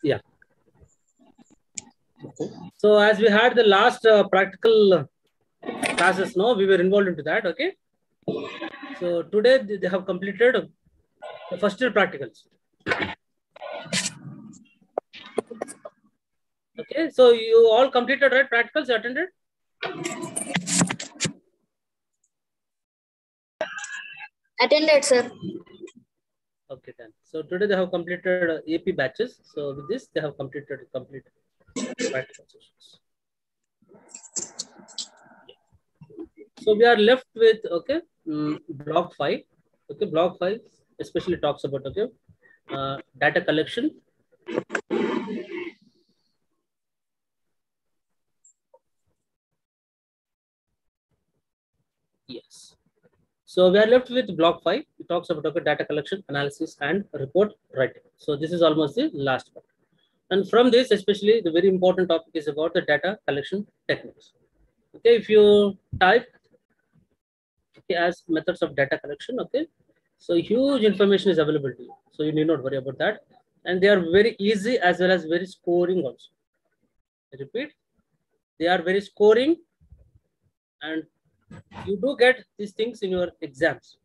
Yeah. Okay. So as we had the last practical classes, no, we were involved into that. Okay. So today they have completed the first year practicals. Okay. So you all completed, right? Practicals you attended? Attended, sir. Okay then. So today they have completed AP batches. So with this they have completed complete practical sessions. So we are left with block 5. Okay, block 5 especially talks about data collection. Yes. So we are left with block 5. It talks about data collection, analysis, and report writing. So this is almost the last part. And from this, especially the very important topic is about the data collection techniques. Okay, if you type as methods of data collection, okay, so huge information is available to you. So you need not worry about that. And they are very easy as well as very scoring also. I repeat, they are very scoring and you do get these things in your exams.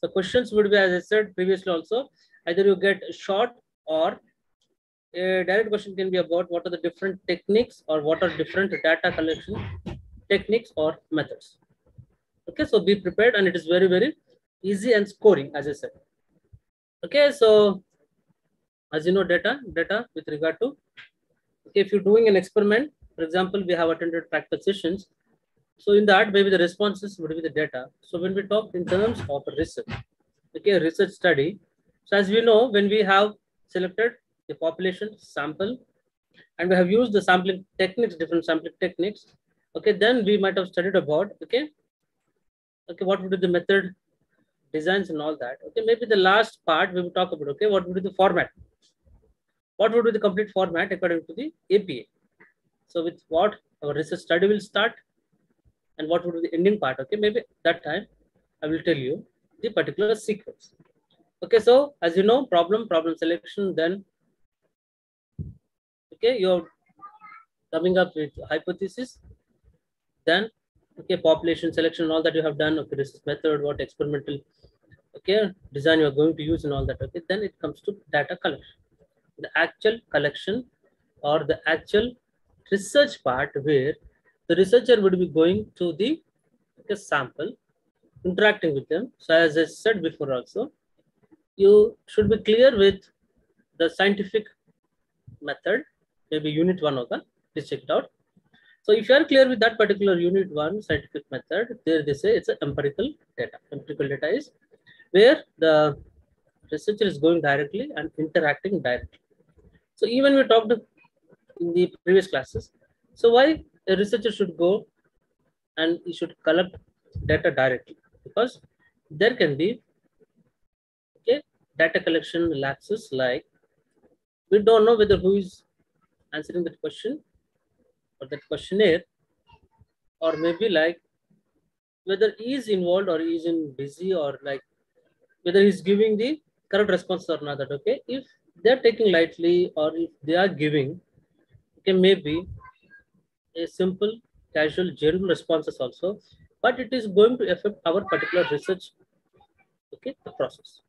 So questions would be, as I said previously also, either you get short or a direct question can be about what are the different techniques or what are different data collection techniques or methods. Okay, so be prepared and it is very, very easy and scoring, as I said. Okay, so as you know, data with regard to, okay, if you're doing an experiment, for example, we have attended practice sessions. So in that, maybe the responses would be the data. So when we talk in terms of research, okay, research study. So as we know, when we have selected the population sample and we have used the sampling techniques, different sampling techniques, okay, then we might have studied about, okay, what would be the method, designs and all that. Okay, maybe the last part we will talk about, okay, what would be the format? What would be the complete format according to the APA? So with what our research study will start and what would be the ending part, okay, maybe that time I will tell you the particular sequence. Okay, so as you know, problem selection, then okay, you're coming up with hypothesis, then okay, population selection, all that you have done, okay, research method, what experimental okay design you are going to use and all that. Okay, then it comes to data collection, the actual collection or the actual research part where the researcher would be going to the sample, interacting with them. So as I said before also, you should be clear with the scientific method, maybe unit 1 of the, please check it out. So if you are clear with that particular unit 1 scientific method, there they say it's an empirical data. Empirical data is where the researcher is going directly and interacting directly. So even we talked in the previous classes, so why a researcher should go and he should collect data directly? Because there can be okay data collection lapses, like we don't know whether who is answering that question or that questionnaire, or maybe like whether he is involved or he is in busy, or like whether he's giving the correct response or not. That okay, if they're taking lightly or if they are giving okay maybe a simple casual general responses also, but it is going to affect our particular research okay the process.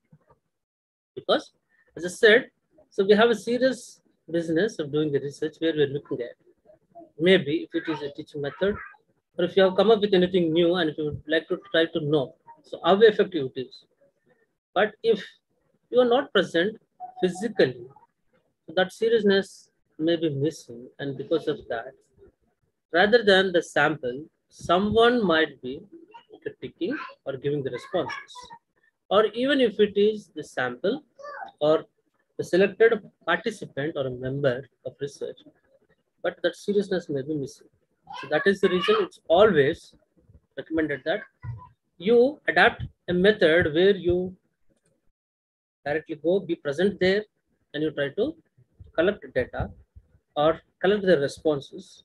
Because as I said, so we have a serious business of doing the research where we're looking at maybe if it is a teaching method, or if you have come up with anything new and if you would like to try to know so how effective it is. But if you are not present physically, that seriousness may be missing, and because of that, rather than the sample, someone might be critiquing or giving the responses. Or even if it is the sample or the selected participant or a member of research, but that seriousness may be missing. So that is the reason it's always recommended that you adapt a method where you directly go, be present there, and you try to collect data or collect the responses.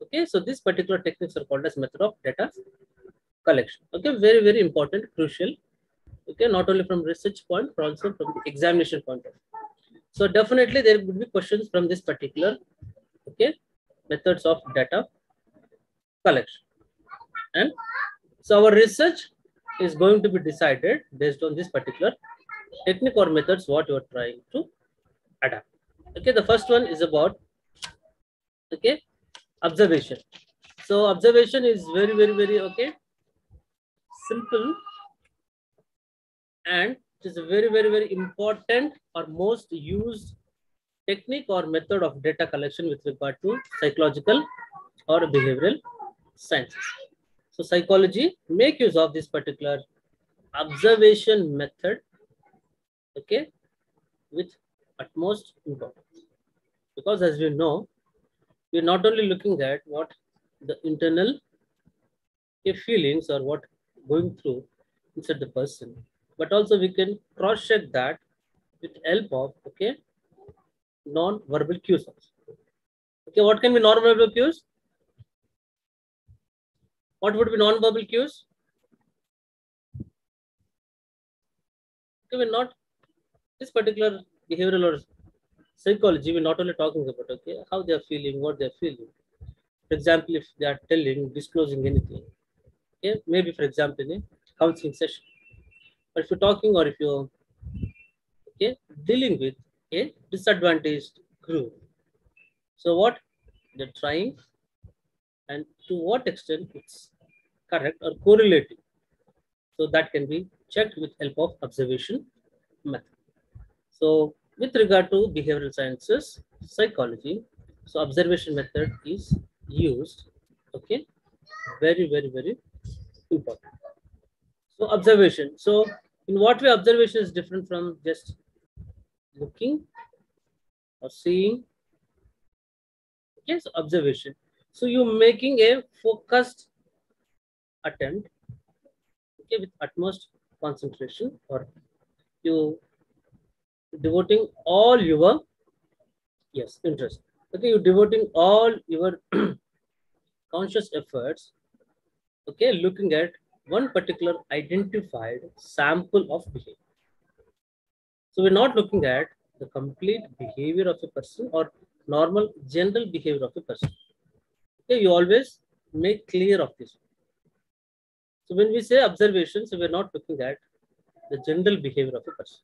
Okay, so these particular techniques are called as method of data collection. Okay, very, very important, crucial. Okay, not only from research point, but also from the examination point of view. So definitely there would be questions from this particular, okay, methods of data collection. And so our research is going to be decided based on this particular technique or methods what you are trying to adapt. Okay, the first one is about, okay, observation. So observation is very okay, simple, and it is a very important or most used technique or method of data collection with regard to psychological or behavioral sciences. So psychology make use of this particular observation method, okay, with utmost importance, because as we know, we're not only looking at what the internal, okay, feelings or what going through inside the person, but also we can cross check that with help of, okay, non-verbal cues also. Okay, what can be non-verbal cues? What would be non-verbal cues? Okay, we're not, this particular behavioral or psychology, we're not only talking about, okay, how they are feeling, what they're feeling. For example, if they are telling, disclosing anything, okay, maybe for example in a counseling session, but if you're talking or if you're, okay, dealing with a disadvantaged group, so what they're trying and to what extent it's correct or correlating, so that can be checked with help of observation method. So with regard to behavioral sciences, psychology, so observation method is used, okay, very important. So observation. So in what way observation is different from just looking or seeing? Yes, observation. So you're making a focused attempt, okay, with utmost concentration, or you devoting all your, yes, interest. Okay, you're devoting all your conscious efforts, okay, looking at one particular identified sample of behavior. So we're not looking at the complete behavior of a person or normal general behavior of a person. Okay, you always make clear of this. So when we say observation, so we're not looking at the general behavior of a person,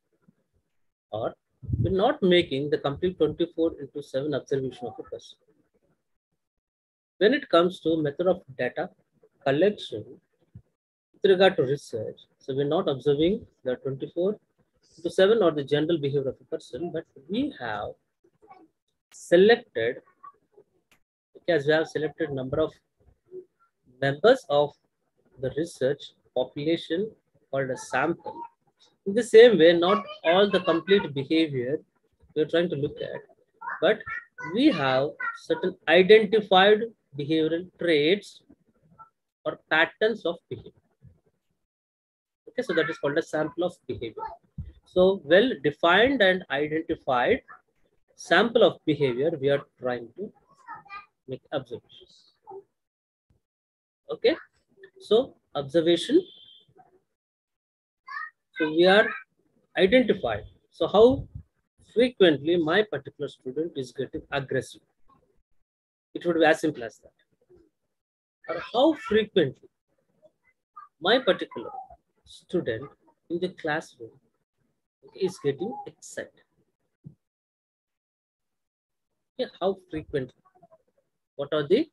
or we're not making the complete 24 into 7 observation of a person. When it comes to method of data collection with regard to research, so we're not observing the 24 to 7 or the general behavior of a person, but we have selected, because we have selected number of members of the research population called a sample. In the same way, not all the complete behavior we're trying to look at, but we have certain identified behavioral traits or patterns of behavior. Okay, so that is called a sample of behavior. So well defined and identified sample of behavior we are trying to make observations. Okay, so observation, so we are identified. So how frequently my particular student is getting aggressive, it would be as simple as that. Or how frequently my particular student in the classroom is getting excited. Okay, how frequently, what are the,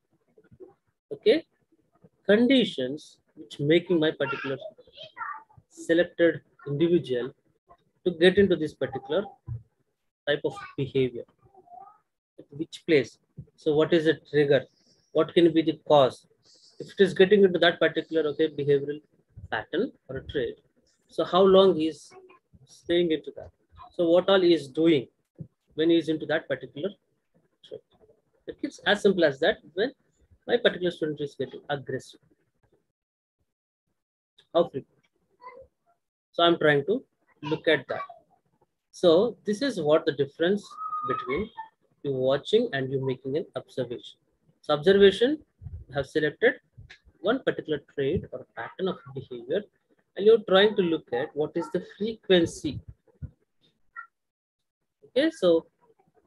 okay, conditions which making my particular selected individual to get into this particular type of behavior, at which place, so what is the trigger, what can be the cause, if it is getting into that particular, okay, behavioral pattern or a trait, so how long he is staying into that, so what all he is doing when he is into that particular trait. It's as simple as that. When my particular student is getting aggressive, how frequent, so I'm trying to look at that. So this is what the difference between you watching and you making an observation. So observation, you have selected one particular trait or pattern of behavior, and you're trying to look at what is the frequency, okay, Okay, so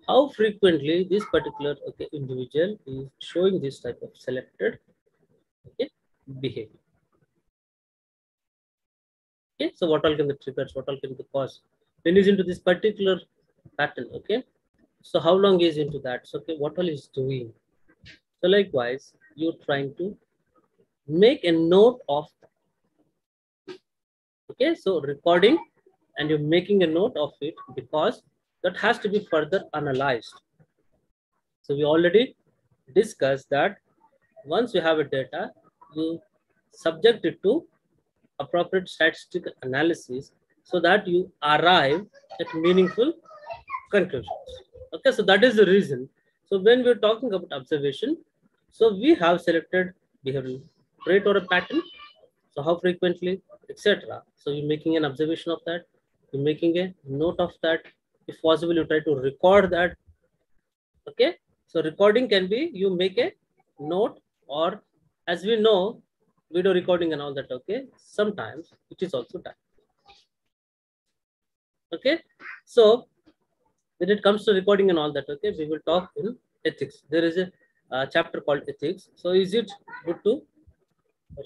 how frequently this particular individual is showing this type of selected behavior. Okay, so what all can the triggers, what all can the cause when he's into this particular pattern. Okay, so how long is into that? So okay, what all is doing. So likewise, you're trying to make a note of, okay, so recording, and you're making a note of it because that has to be further analyzed. So we already discussed that once you have a data, you subject it to appropriate statistical analysis so that you arrive at meaningful conclusions. Okay, so that is the reason. So when we're talking about observation, so we have selected behavioral trait or a pattern. So how frequently, etc. So you're making an observation of that. You're making a note of that. If possible, you try to record that. Okay. So recording can be you make a note, or as we know, video recording and all that. Okay. Sometimes it is also done. Okay. So when it comes to recording and all that, okay, we will talk in ethics. There is a chapter called ethics. So is it good to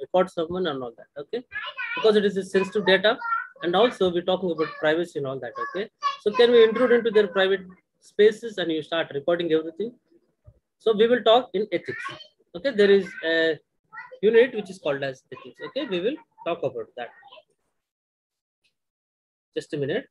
record someone and all that? Okay, because it is a sensitive data, and also we're talking about privacy and all that. Okay, so can we intrude into their private spaces and you start recording everything? So we will talk in ethics. Okay, there is a unit which is called as ethics. Okay, we will talk about that. Just a minute.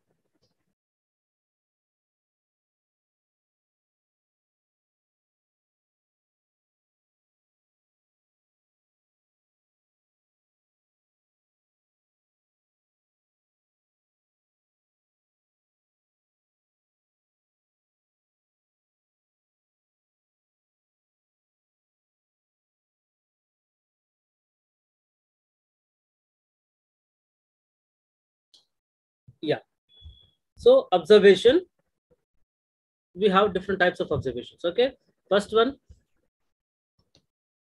Yeah. So observation, we have different types of observations. Okay, first one,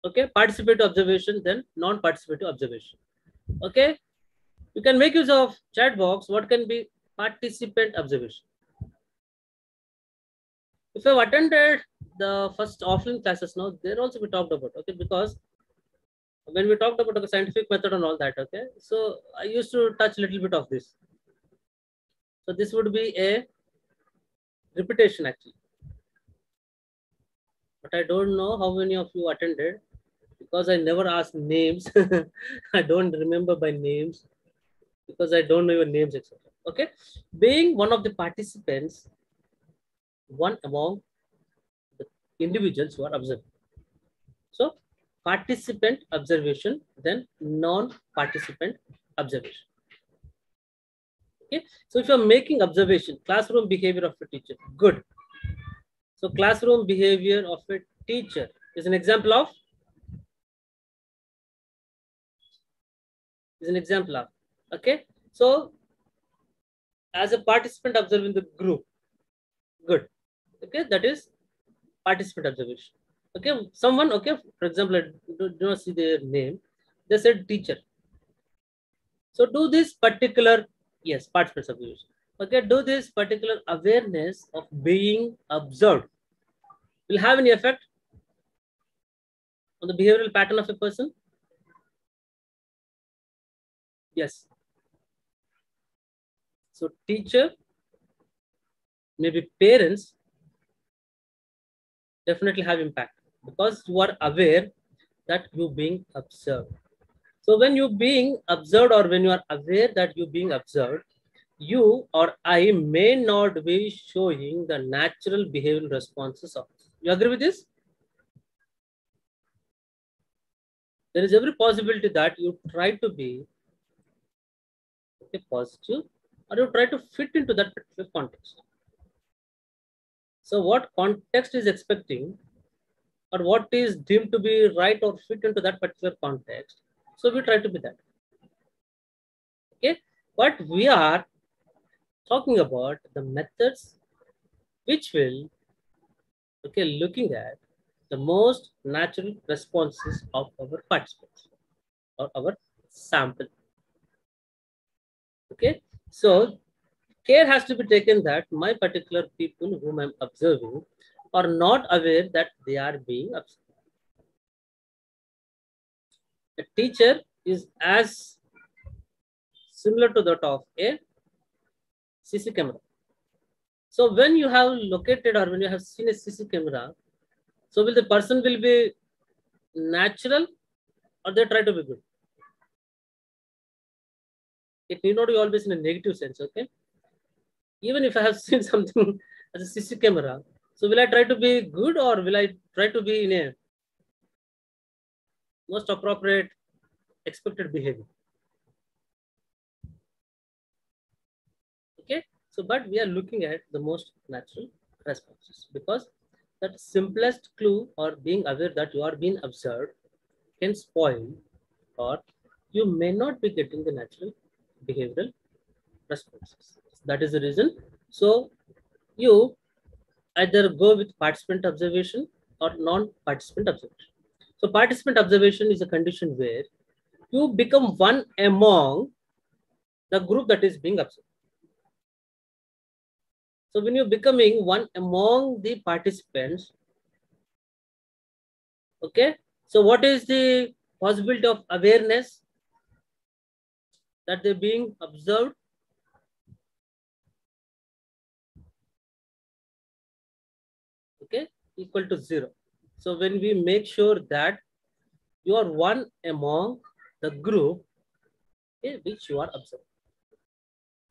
okay, participative observation, then non-participative observation. Okay, you can make use of chat box. What can be participant observation? If I've attended the first offline classes now, there also we talked about, okay, because when we talked about the scientific method and all that, okay, so I used to touch a little bit of this. So this would be a repetition actually, but I don't know how many of you attended because I never asked names. I don't remember by names because I don't know your names, etc. Okay, being one of the participants, one among the individuals who are observed. So participant observation, then non-participant observation. Okay. So if you're making observation, classroom behavior of a teacher, good. So classroom behavior of a teacher is an example of, okay. So as a participant observing the group, good. Okay, that is participant observation. Okay, someone, okay, for example, I do not see their name. They said teacher. So do this particular, yes, participant observation. Okay, do this particular awareness of being observed will have any effect on the behavioral pattern of a person? Yes. So teacher, maybe parents definitely have impact because you are aware that you being observed. So when you being observed or when you are aware that you being observed, you or I may not be showing the natural behavioral responses of. You agree with this? There is every possibility that you try to be positive or you try to fit into that particular context. So what context is expecting or what is deemed to be right or fit into that particular context. So we try to be that. Okay. But we are talking about the methods which will, okay, looking at the most natural responses of our participants or our sample. Okay. So care has to be taken that my particular people whom I'm observing are not aware that they are being observed. A teacher is as similar to that of a CC camera. So when you have located or when you have seen a CC camera, so will the person will be natural or they try to be good? It need not be always in a negative sense, okay? Even if I have seen something as a CC camera, so will I try to be good or will I try to be in a most appropriate expected behavior? Okay, so but we are looking at the most natural responses because that simplest clue or being aware that you are being observed can spoil or you may not be getting the natural behavioral responses. That is the reason. So you either go with participant observation or non-participant observation. So participant observation is a condition where you become one among the group that is being observed. So when you're becoming one among the participants, okay, so what is the possibility of awareness that they're being observed? Okay, equal to 0. So when we make sure that you are one among the group, okay, which you are observed,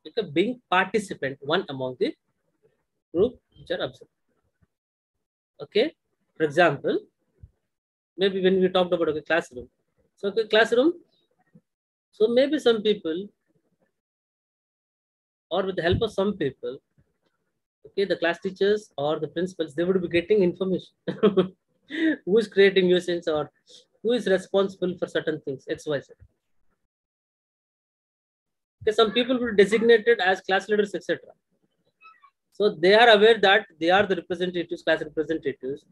okay, being participant one among the group which are observed. Okay, for example, maybe when we talked about a classroom, so okay, classroom, so maybe some people or with the help of some people, okay, the class teachers or the principals, they would be getting information who is creating nuisance or who is responsible for certain things, XYZ. Okay, some people will be designated as class leaders, etc. So they are aware that they are the representatives, class representatives.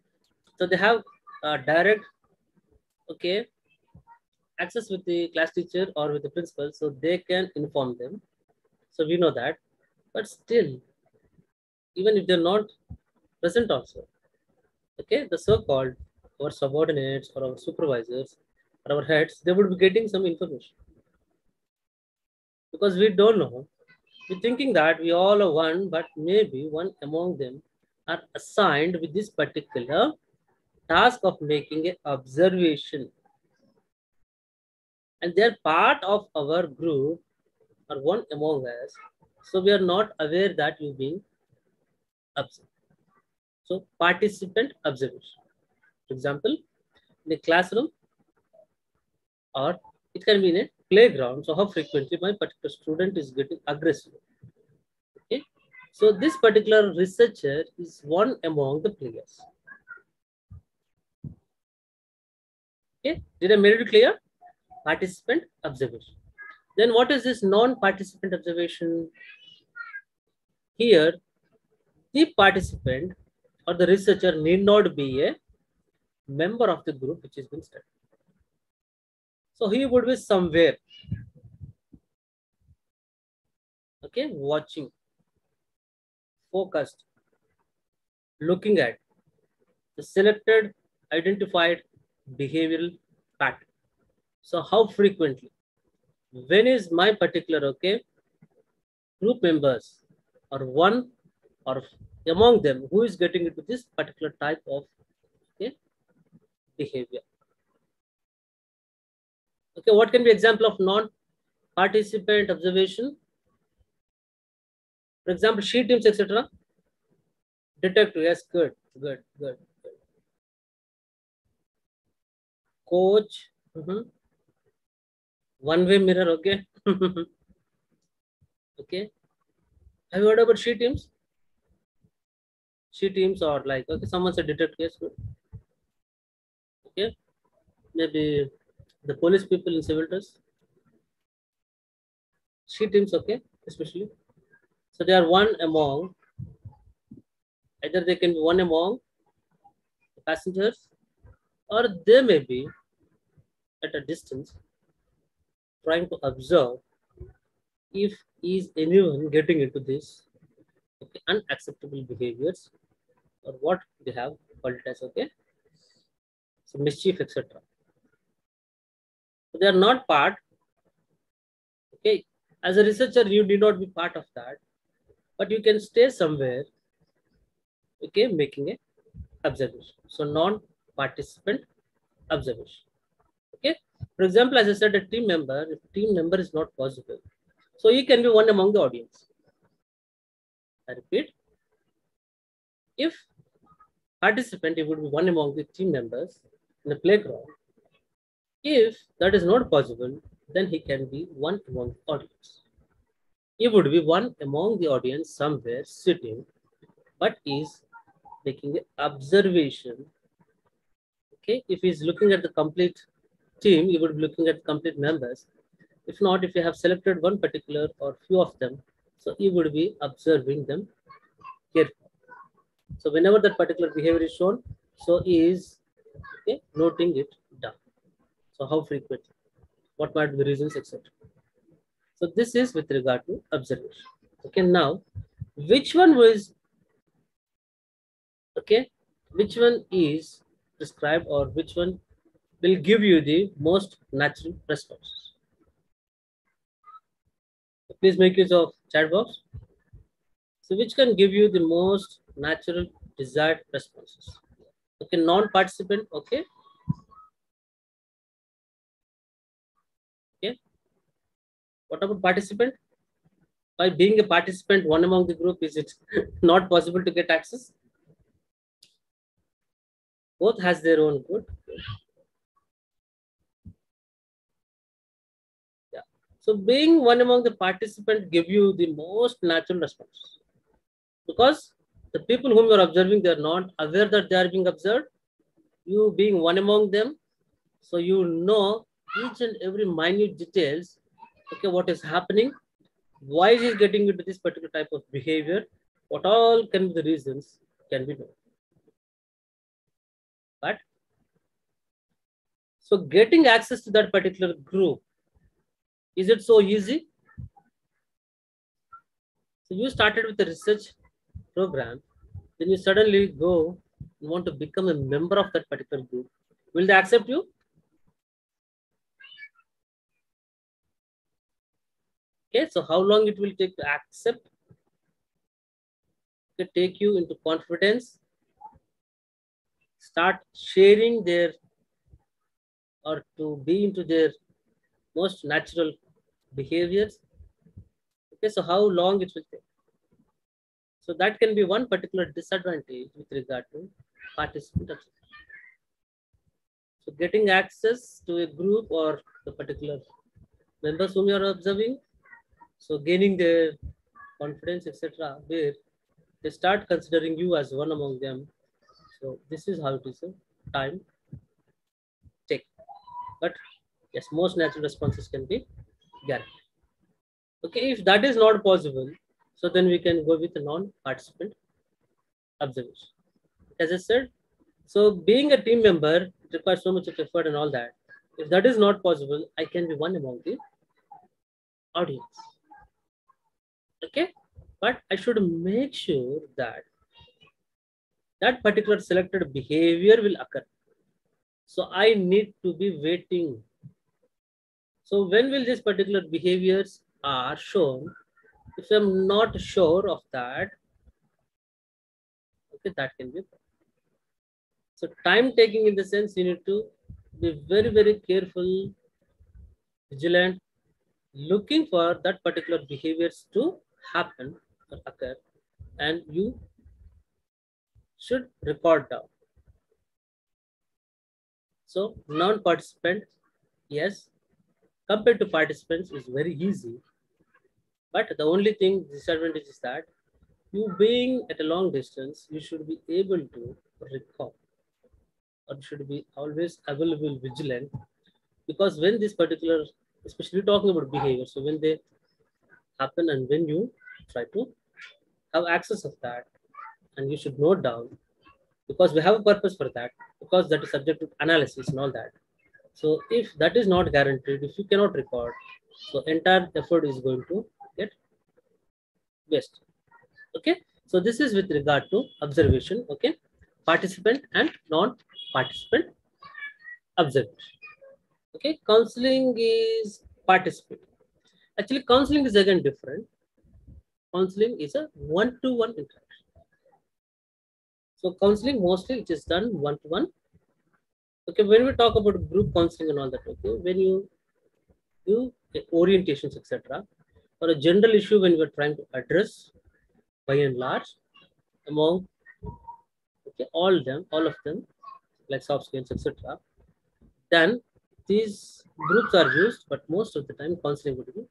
So they have direct, okay, access with the class teacher or with the principal, so they can inform them. So we know that, but still, even if they're not present also, okay, the so-called our subordinates or our supervisors or our heads, they would be getting some information because we don't know. We're thinking that we all are one, but maybe one among them are assigned with this particular task of making an observation, and they're part of our group or one among us. So we are not aware that you being observed. So participant observation. For example, in a classroom or it can be in a playground. So how frequently my particular student is getting aggressive. Okay. So this particular researcher is one among the players. Okay. Did I make it clear? Participant observation. Then what is this non-participant observation? Here, the participant or the researcher need not be a member of the group which is being studied. So he would be somewhere, okay, watching, focused, looking at the selected, identified behavioral pattern. So how frequently? When is my particular, okay, group members or one or among them who is getting into this particular type of, okay, behavior? Okay, what can be example of non-participant observation? For example, she teams, etc. Detective, yes, good, good, good. Coach, one-way mirror, okay. Okay. Have you heard about she teams? She teams are like, okay, someone said detective, yes, good. Okay. Maybe the police people in civil dress. She teams, okay, especially. So they are one among, either they can be one among the passengers or they may be at a distance trying to observe if is anyone getting into this, okay, unacceptable behaviors, or what they have called it as, okay, so mischief, etc. So they are not part, okay. As a researcher, you need not be part of that, but you can stay somewhere, okay, making a observation. So non-participant observation. Okay. For example, as I said, a team member, if team member is not possible, so he can be one among the audience. I repeat, if participant, he would be one among the team members in the playground. If that is not possible, then he can be one among the audience. He would be one among the audience somewhere sitting, but is making an observation. Okay, if he's looking at the complete team, you would be looking at complete members. If not, if you have selected one particular or few of them, so you would be observing them carefully. So whenever that particular behavior is shown, so he is, okay, noting it down. So how frequently, what might be the reasons, etc. So this is with regard to observation. Okay, now which one was, okay, which one is prescribed, or which one will give you the most natural response? So please make use of chat box. So which can give you the most natural desired responses? Okay, non-participant, okay. Okay. What about participant? By being a participant, one among the group, is it not possible to get access? Both has their own good. Yeah. So being one among the participant give you the most natural response, because the people whom you are observing, they are not aware that they are being observed. You being one among them, so you know each and every minute details. Okay, what is happening? Why is he getting into this particular type of behavior? What all can be the reasons can be known. But so getting access to that particular group, is it so easy? So you started with a research program, then you suddenly go and want to become a member of that particular group. Will they accept you? Okay, so how long it will take to accept? To take you into confidence, start sharing their, or to be into their most natural behaviors. Okay, so how long it will take? So that can be one particular disadvantage with regard to participant observation. So getting access to a group or the particular members whom you are observing, so gaining their confidence, etc., where they start considering you as one among them. So this is how it is a time take. But yes, most natural responses can be guaranteed. Okay, if that is not possible, so then we can go with a non-participant observation. As I said, so being a team member, it requires so much of effort and all that. If that is not possible, I can be one among the audience. Okay, but I should make sure that that particular selected behavior will occur. So I need to be waiting. So when will these particular behaviors are shown? If I'm not sure of that, okay, that can be. So time taking, in the sense, you need to be very, very careful, vigilant, looking for that particular behaviors to happen or occur, and you should record down. So non-participant, yes, compared to participants is very easy, but the only thing disadvantage is that you being at a long distance, you should be able to recall, or should be always available, vigilant, because when this particular, especially talking about behavior, so when they happen and when you try to have access of that, and you should note down, because we have a purpose for that, because that is subject to analysis and all that. So if that is not guaranteed, if you cannot record, so entire effort is going to waste. Okay, so this is with regard to observation. Okay, participant and non-participant observation. Okay, counseling is participant. Actually, counseling is again different. Counseling is a one-to-one interaction. So counseling mostly it is done one-to-one. Okay, when we talk about group counseling and all that, okay, when you do orientations, etc., or a general issue when you are trying to address by and large among, okay, all of them, like soft skills, etc., then these groups are used, but most of the time counseling would be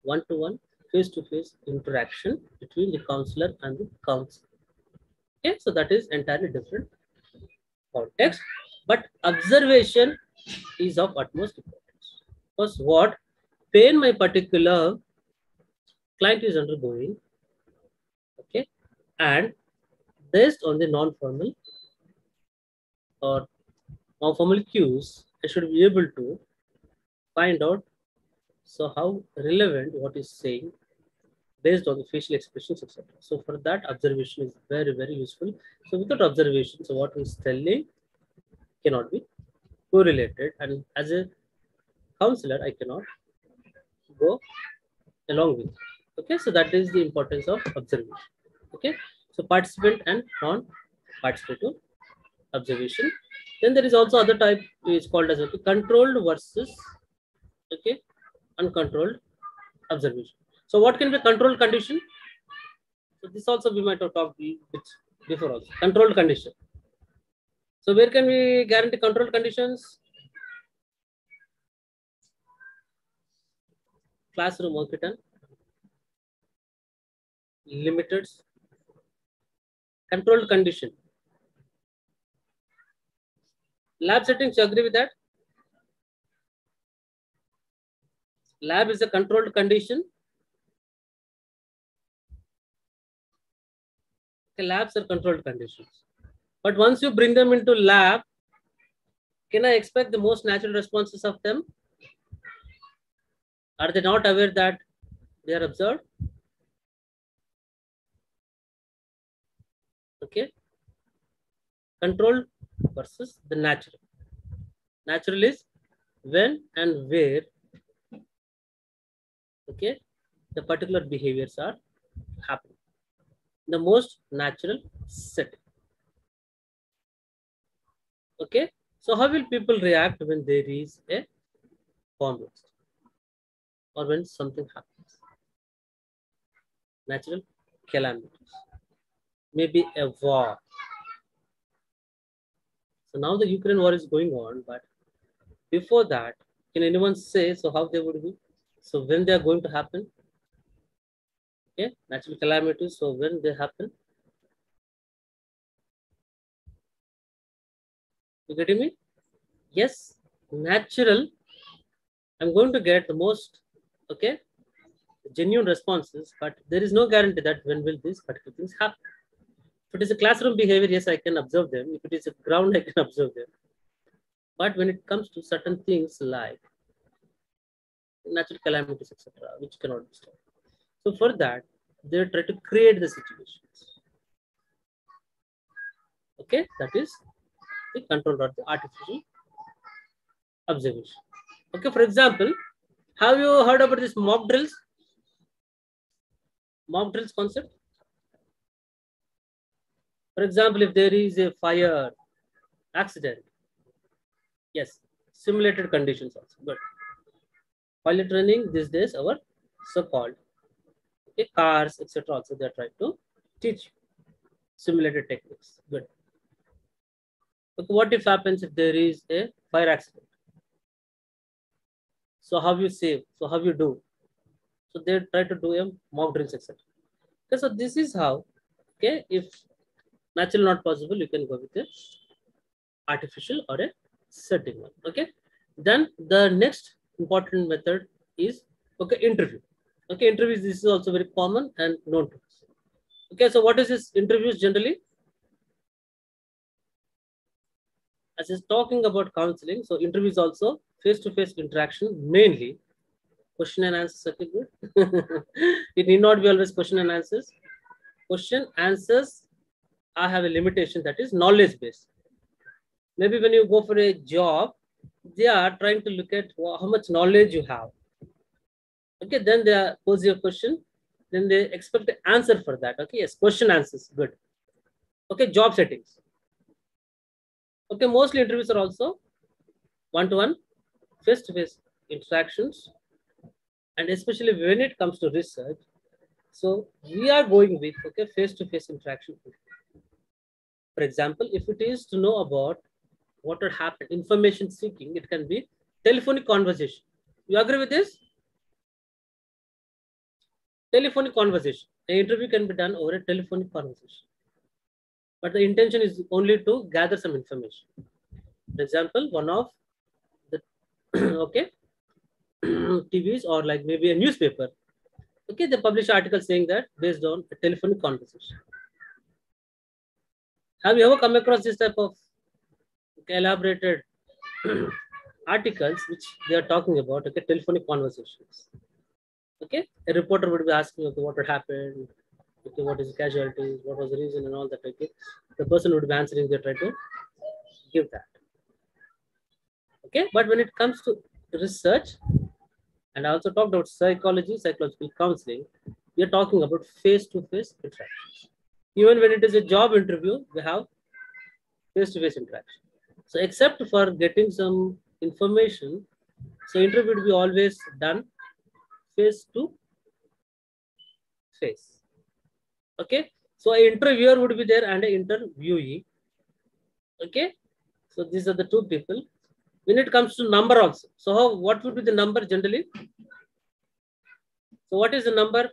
one-to-one, face-to-face interaction between the counselor and the counselor. Okay, so that is entirely different context, but observation is of utmost importance. Because what pain my particular client is undergoing, okay, and based on the non-formal or non-formal cues, I should be able to find out so how relevant what is saying based on the facial expressions, etc. So for that, observation is very, very useful. So without observation, so what is telling cannot be correlated, and as a counselor, I cannot go along with. Okay, so that is the importance of observation. Okay, so participant and non-participative observation. Then there is also other type is called as, okay, controlled versus, okay, uncontrolled observation. So what can be controlled condition? So this also we might have talked bit before also. Controlled condition. So where can we guarantee controlled conditions? Classroom, okay, done. Limited controlled condition. Lab settings, you agree with that? Lab is a controlled condition. Okay, labs are controlled conditions. But once you bring them into lab, can I expect the most natural responses of them? Are they not aware that they are observed? Okay. Controlled versus the natural. Natural is when and where, okay, the particular behaviors are happening. The most natural setting. Okay. So how will people react when there is a bomb blast or when something happens? Natural calamities. Maybe a war. So now the Ukraine war is going on, but before that, can anyone say so how they would be? So when they are going to happen? Okay, natural calamities. So when they happen, you getting me? Yes, natural. I'm going to get the most, okay, genuine responses, but there is no guarantee that when will these particular things happen. If it is a classroom behavior, yes, I can observe them. If it is a ground, I can observe them. But when it comes to certain things like natural calamities, etc., which cannot be stopped. So for that, they try to create the situations. Okay, that is the control or the artificial observation. Okay, for example, have you heard about this mock drills? Mock drills concept. For example, if there is a fire accident, yes, simulated conditions also. But pilot training these days, our so-called, okay, cars, etc. Also they are trying to teach simulated techniques. Good. Okay, what if happens if there is a fire accident? So how you save? So how you do? So they try to do a mock drills, etc. Okay, so this is how. Okay, if natural not possible, you can go with a artificial or a setting one. Okay, then the next important method is, okay, interview. Okay, interviews, this is also very common and known to us. Okay, so what is this interviews generally? As is talking about counseling, so interviews also face-to-face interaction mainly. Question and answers. Okay, good. It need not be always question and answers. Question answers. I have a limitation, that is knowledge based. Maybe when you go for a job, they are trying to look at how much knowledge you have. Okay, then they pose your question, then they expect the answer for that. Okay, yes, question answers, good. Okay, job settings. Okay, mostly interviews are also one-to-one, face-to-face interactions, and especially when it comes to research. So we are going with face-to-face interaction. For example, if it is to know about what would happen, information seeking, it can be telephonic conversation. You agree with this? Telephonic conversation. An interview can be done over a telephonic conversation. But the intention is only to gather some information. For example, one of the okay TVs or like maybe a newspaper. Okay, they publish articles saying that based on a telephonic conversation. Have you ever come across this type of elaborated articles which they are talking about? Okay, telephonic conversations. Okay, a reporter would be asking, okay, what had happened, okay, what is the casualties, what was the reason, and all that. Okay, the person would be answering, they try to give that. Okay, but when it comes to research, and I also talked about psychology, psychological counseling, we are talking about face-to-face interactions. Even when it is a job interview, we have face-to-face interaction. So except for getting some information, so interview would be always done face-to-face. Okay, so an interviewer would be there and an interviewee. Okay, so these are the two people. When it comes to number also, so what would be the number generally? So what is the number?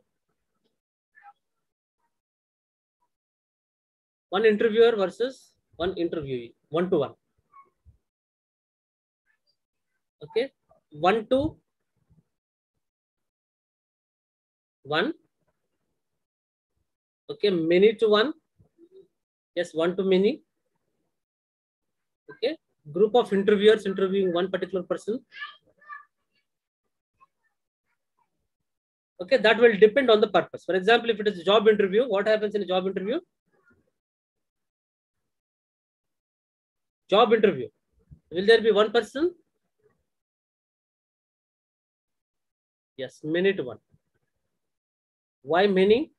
One interviewer versus one interviewee, 1-to-1. Okay, 1-to-1. Okay, many to one. Yes, one to many. Okay, group of interviewers interviewing one particular person. Okay, that will depend on the purpose. For example, if it is a job interview, what happens in a job interview? Job interview. Will there be one person? Yes, many to one. Why many?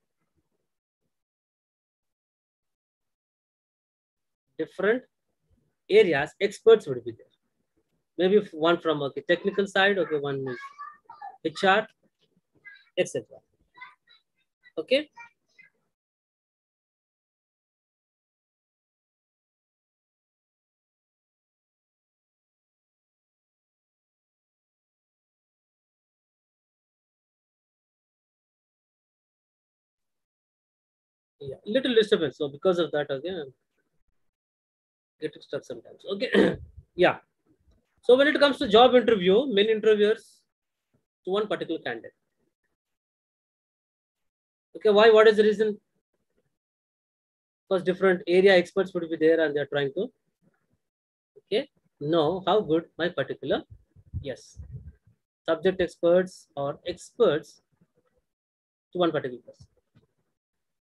Different areas, experts would be there. Maybe one from technical side, okay, one is HR, etc. Okay. Yeah, little disturbance. So because of that, again, getting stuck sometimes. Okay. Yeah. So when it comes to job interview, many interviewers to one particular candidate. Okay, why? What is the reason? Because different area experts would be there and they're trying to know how good my particular subject experts or experts to one particular person.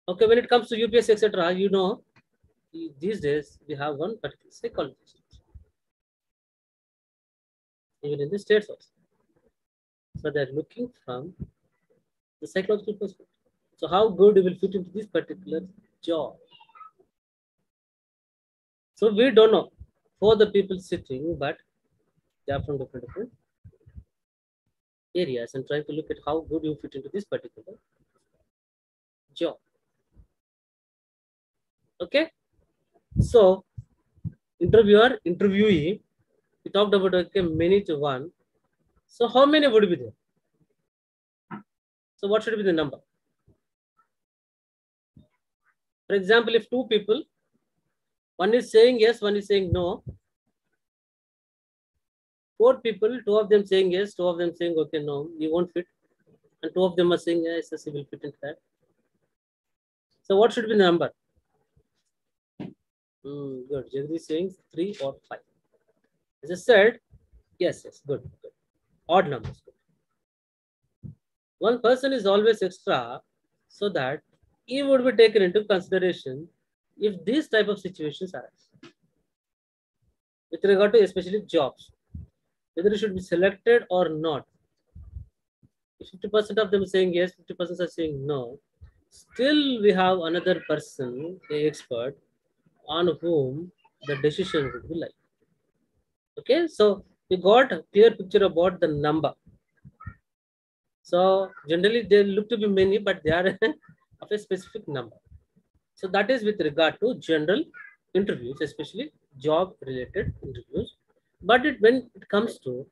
Okay, when it comes to UPS, etc., these days we have one particular psychologist, even in the states also. So they're looking from the psychological perspective. So how good you will fit into this particular job. So we don't know for the people sitting, but they are from different areas and trying to look at how good you fit into this particular job. Okay. So interviewer, interviewee, we talked about many to one. So how many would be there? So what should be the number? For example, if two people, one is saying yes, one is saying no. Four people, two of them saying yes, two of them saying okay, no, you won't fit. And two of them are saying yes, you will fit into that. So what should be the number? Good. Jagdish saying 3 or 5. As I said, yes, good. Odd numbers. Good. One person is always extra so that he would be taken into consideration if these type of situations arise. With regard to especially jobs, whether it should be selected or not. If 50% of them are saying yes, 50% are saying no, still we have another person, a expert, on whom the decision would be like. Okay, so we got a clear picture about the number. So generally they look to be many, but they are of a specific number. So that is with regard to general interviews, especially job related interviews. But when it comes to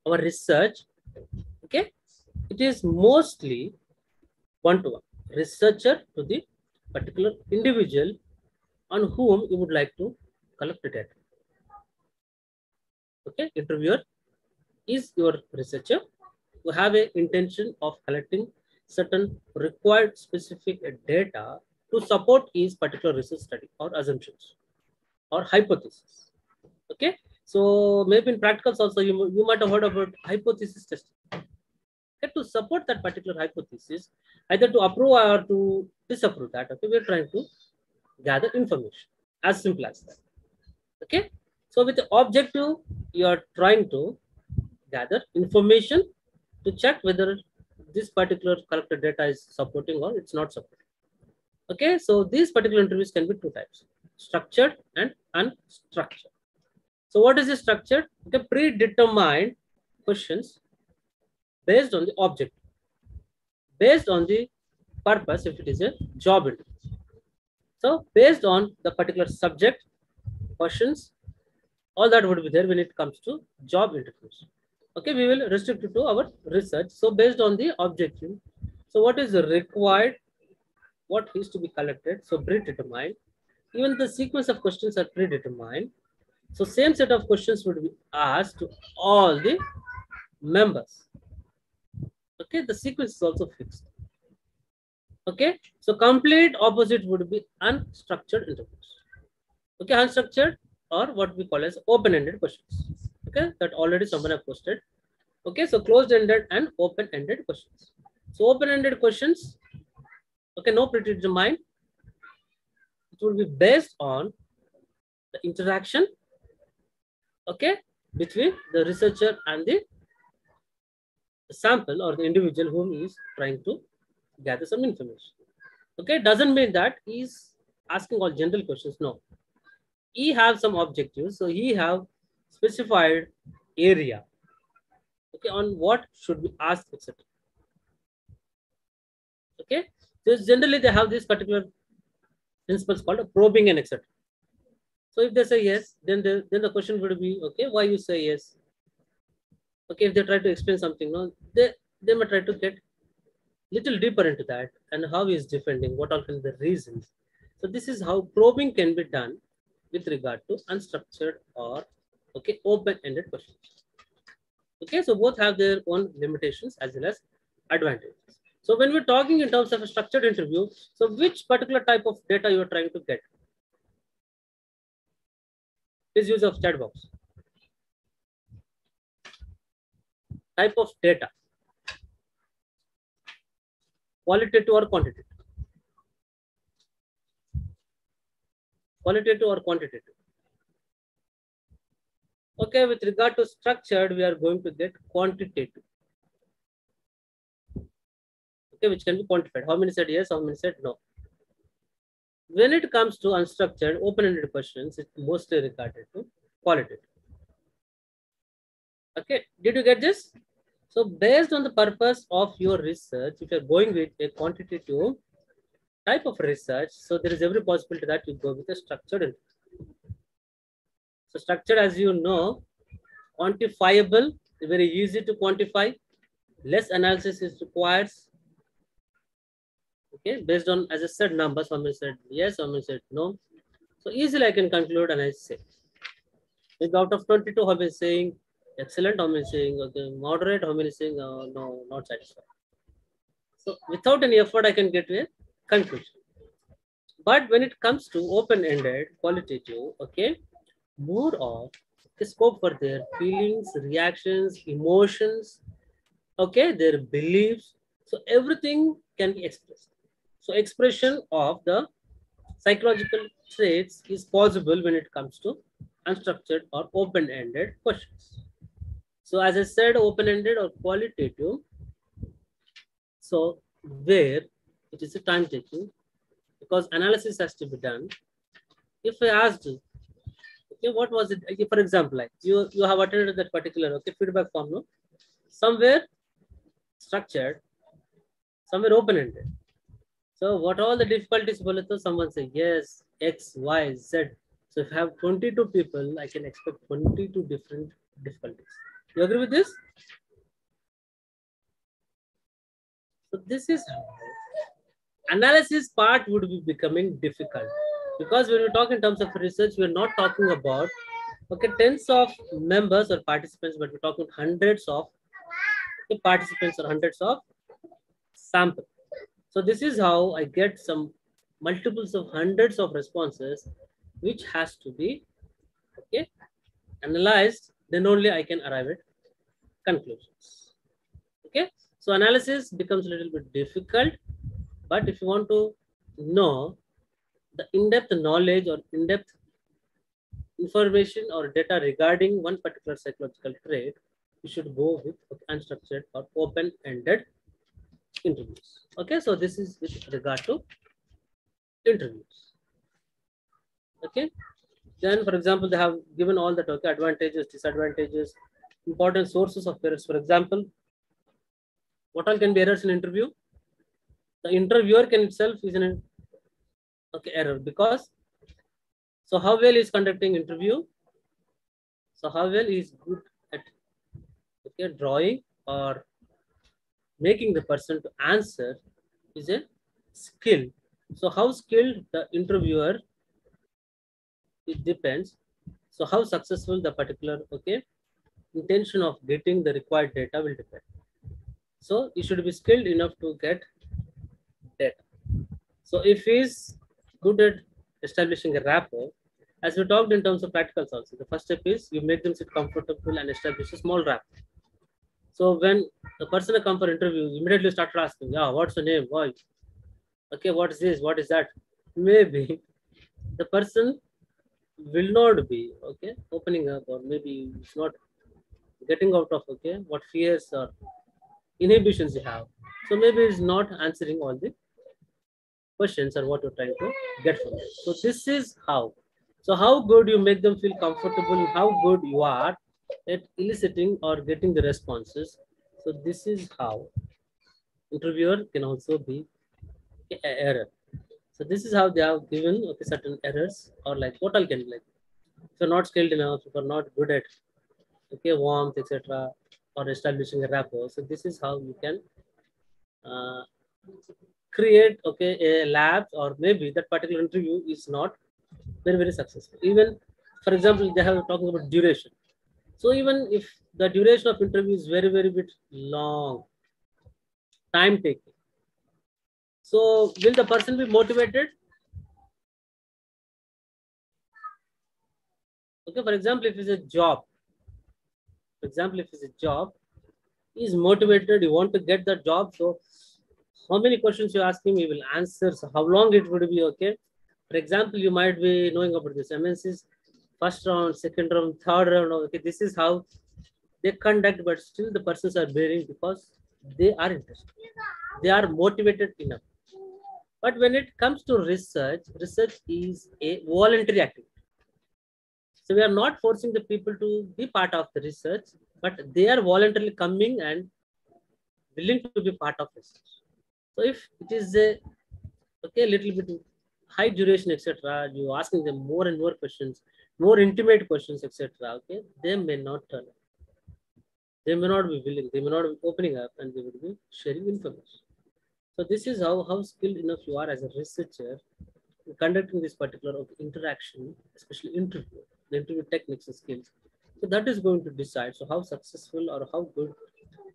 our research, okay, it is mostly one-to-one, researcher to the particular individual on whom you would like to collect the data. Okay, interviewer is your researcher who have a intention of collecting certain required specific data to support his particular research study or assumptions or hypothesis. Okay, so maybe in practicals also you might have heard about hypothesis testing. Okay, to support that particular hypothesis, either to approve or to disapprove that. Okay, we are trying to gather information, as simple as that. Okay, so with the objective, you are trying to gather information to check whether this particular collected data is supporting or it's not supporting. Okay, so these particular interviews can be two types: structured and unstructured. So what is the structured? Okay, predetermined questions based on the object, based on the purpose if it is a job interview. So based on the particular subject, questions, all that would be there when it comes to job interviews. Okay, we will restrict it to our research. So based on the objective, so what is required, what is to be collected, so predetermined. Even the sequence of questions are predetermined. So same set of questions would be asked to all the members. Okay, the sequence is also fixed. Okay, so complete opposite would be unstructured interviews. Okay, unstructured or what we call as open-ended questions. Okay, that already someone have posted. Okay, so closed-ended and open-ended questions. So open-ended questions, okay, no predetermined. It will be based on the interaction, okay, between the researcher and the sample or the individual whom he is trying to gather some information. Okay, doesn't mean that he's asking all general questions. No, he have some objectives, so he have specified area. Okay, on what should be asked, etc. Okay, so generally they have this particular principles called probing and etc. So if they say yes, then the question would be, okay, why you say yes? Okay, if they try to explain something, no, they might try to get little deeper into that and how he is defending, what are the reasons. So this is how probing can be done with regard to unstructured or okay open-ended questions. Okay, so both have their own limitations as well as advantages. So when we're talking in terms of a structured interview, so which particular type of data you are trying to get? Please use of chat box. Type of data, qualitative or quantitative? Qualitative or quantitative? Okay, with regard to structured, we are going to get quantitative. Okay, which can be quantified. How many said yes, how many said no? When it comes to unstructured, open-ended questions, it's mostly regarded to qualitative. Okay, did you get this? So based on the purpose of your research, if you're going with a quantitative type of research, so there is every possibility that you go with a structured. So structured, as you know, quantifiable, very easy to quantify, less analysis is required. Okay, based on, as I said, numbers, how many said yes, how many said no. So easily I can conclude and I say, maybe out of 22, how many saying excellent, how many saying okay, moderate, how many saying no, not satisfied. So without any effort, I can get to a conclusion. But when it comes to open-ended, qualitative, okay, more of the scope for their feelings, reactions, emotions, okay, their beliefs. So everything can be expressed. So expression of the psychological traits is possible when it comes to unstructured or open-ended questions. So as I said, open-ended or qualitative, so where it is a time taking because analysis has to be done. If I asked, okay, what was it? Okay, for example, like you have attended that particular okay feedback form, no? Somewhere structured, somewhere open-ended. So what all the difficulties? Boleto, someone say yes, X, Y, Z. So if I have 22 people, I can expect 22 different difficulties. You agree with this? So this is how analysis part would be becoming difficult because when we talk in terms of research, we're not talking about okay tens of members or participants, but we're talking hundreds of okay, participants or hundreds of samples. So this is how I get some multiples of hundreds of responses, which has to be okay analyzed. Then only I can arrive at conclusions. Okay, so analysis becomes a little bit difficult, but if you want to know the in-depth knowledge or in-depth information or data regarding one particular psychological trait, you should go with unstructured or open-ended interviews. Okay, so this is with regard to interviews. Okay, then for example, they have given all the okay, advantages, disadvantages, important sources of errors. For example, what all can be errors in interview? The interviewer can itself is an okay error because so how well is conducting interview? So how well is good at okay drawing or making the person to answer is a skill. So how skilled the interviewer it depends. So how successful the particular okay intention of getting the required data will depend. So you should be skilled enough to get data. So if he's good at establishing a rapport, as we talked in terms of practicals also, the first step is you make them sit comfortable and establish a small rapport. So when the person comes for interview, you immediately start asking, yeah, what's the name? Why? Okay, what is this? What is that? Maybe the person will not be okay opening up, or maybe it's not getting out of okay what fears or inhibitions you have. So maybe it's not answering all the questions or what you're trying to get from it. So this is how. So how good you make them feel comfortable, how good you are at eliciting or getting the responses. So this is how interviewer can also be an error. So this is how they have given okay certain errors or like what all can be like. If you're not skilled enough, if you're not good at okay warmth, etc., or establishing a rapport. So this is how you can uh, create okay a lab or maybe that particular interview is not very successful. Even for example, they have talking about duration. So even if the duration of interview is very bit long, time taking, so will the person be motivated? Okay, for example, if it's a job, for example, if it's a job, he's motivated, you want to get the job. So how many questions you ask him, he will answer. So how long it would be okay? For example, you might be knowing about this MNCs, first round, second round, third round. Okay, this is how they conduct, but still the persons are bearing because they are interested. They are motivated enough. But when it comes to research, research is a voluntary activity. So we are not forcing the people to be part of the research, but they are voluntarily coming and willing to be part of research. So if it is a okay, little bit high duration, etc., you asking them more and more questions, more intimate questions, etc., okay, they may not turn up. They may not be willing, they may not be opening up, and they will be sharing information. So this is how skilled enough you are as a researcher in conducting this particular interaction, especially interview, the interview techniques and skills. So that is going to decide so how successful or how good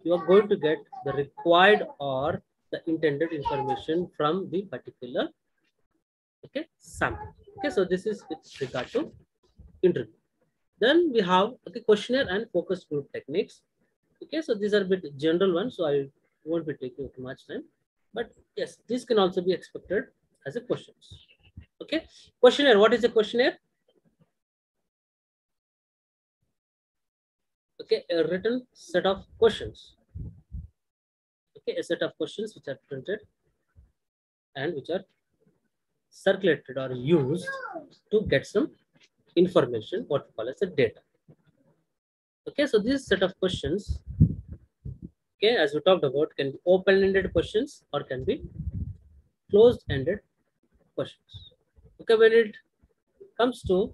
you are going to get the required or the intended information from the particular okay sample. Okay, so this is with regard to interview. Then we have okay questionnaire and focus group techniques. Okay, so these are a bit general ones, so I won't be taking too much time. But yes, this can also be expected as a questions. Okay, questionnaire. What is a questionnaire? Okay, a written set of questions. Okay, a set of questions which are printed and which are circulated or used to get some information, what we call as a data. Okay, so this set of questions, okay, as we talked about, can be open-ended questions or can be closed-ended questions. Okay, when it comes to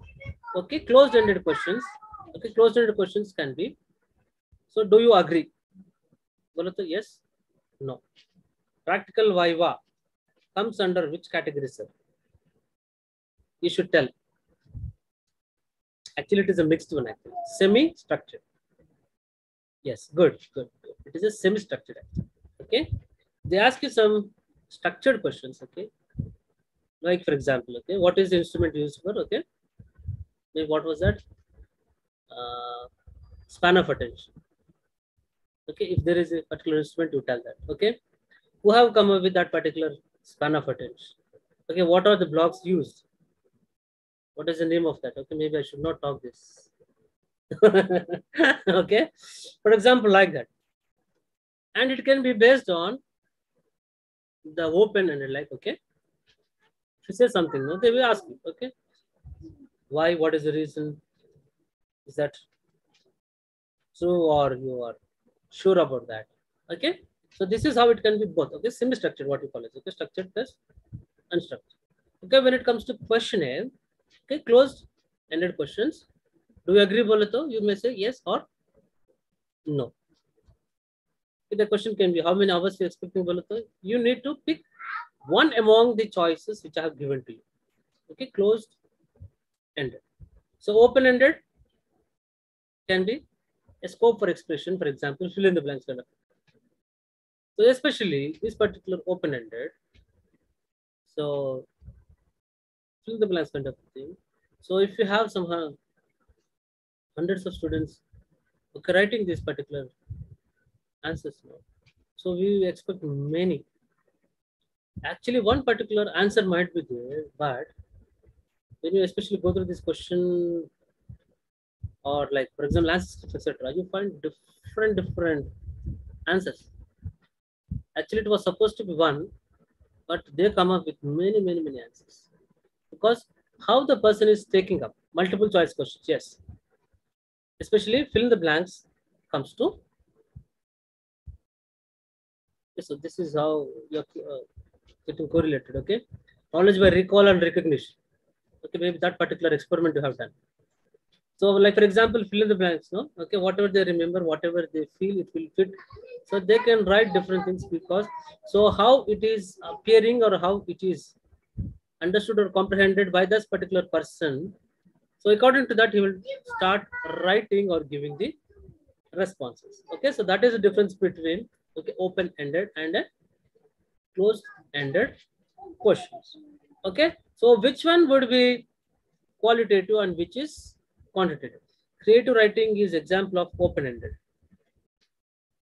okay closed-ended questions, okay, closed-ended questions can be. So, do you agree? Bolo to yes, no. Practical viva comes under which category, sir? You should tell. Actually, it is a mixed one. Actually, semi-structured. Yes, good, good, good. It is a semi-structured. Actually. Okay, they ask you some structured questions. Okay, like for example, okay, what is the instrument used for? Okay, maybe what was that? Uh, Span of attention. Okay, if there is a particular instrument, you tell that. Okay, who have come up with that particular span of attention? Okay, what are the blocks used? What is the name of that? Okay, maybe I should not talk this. Okay, for example, like that, and it can be based on the open ended. Like, okay, if you say something, no, they will ask you, okay, why? What is the reason? Is that true or you are sure about that? Okay, so this is how it can be both. Okay, semi-structured, what you call it. Okay, structured plus unstructured. Okay, when it comes to questionnaire, okay, closed ended questions. Do you agree, Bolato? You may say yes or no. Okay, the question can be how many hours you expecting, Bolato? You need to pick one among the choices which I have given to you. Okay, closed ended. So open ended can be a scope for expression, for example, fill in the blanks kind of. So especially this particular open ended. So fill the blanks kind of thing. So if you have some hundreds of students okay, writing this particular answers now, so we expect many. Actually, one particular answer might be there, but when you especially go through this question or like for example answers etc., you find different answers. Actually, it was supposed to be one, but they come up with many answers because how the person is taking up multiple choice questions. Yes, especially fill in the blanks comes to. So this is how you're getting correlated. Okay, knowledge by recall and recognition. Okay, maybe that particular experiment you have done. So, like for example, fill in the blanks. No, okay, whatever they remember, whatever they feel, it will fit. So they can write different things because so how it is appearing or how it is understood or comprehended by this particular person. So according to that, he will start writing or giving the responses. Okay, so that is the difference between okay open-ended and a closed-ended questions. Okay, so which one would be qualitative and which is quantitative? Creative writing is example of open-ended.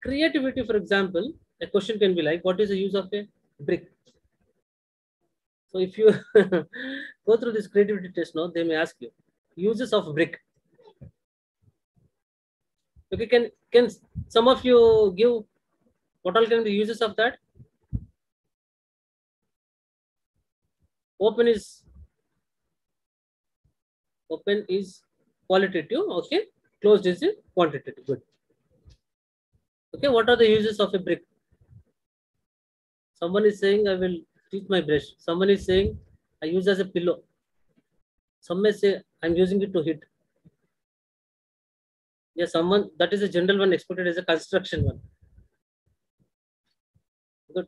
Creativity, for example, a question can be like, what is the use of a brick? So if you go through this creativity test now, they may ask you uses of brick. Okay, can some of you give what all can be uses of that? Open is open is qualitative. Okay, closed is quantitative. Good. Okay, what are the uses of a brick? Someone is saying I will teach my brush. Someone is saying I use as a pillow. Some may say I'm using it to hit. Yeah, someone that is a general one expected as a construction one. Good.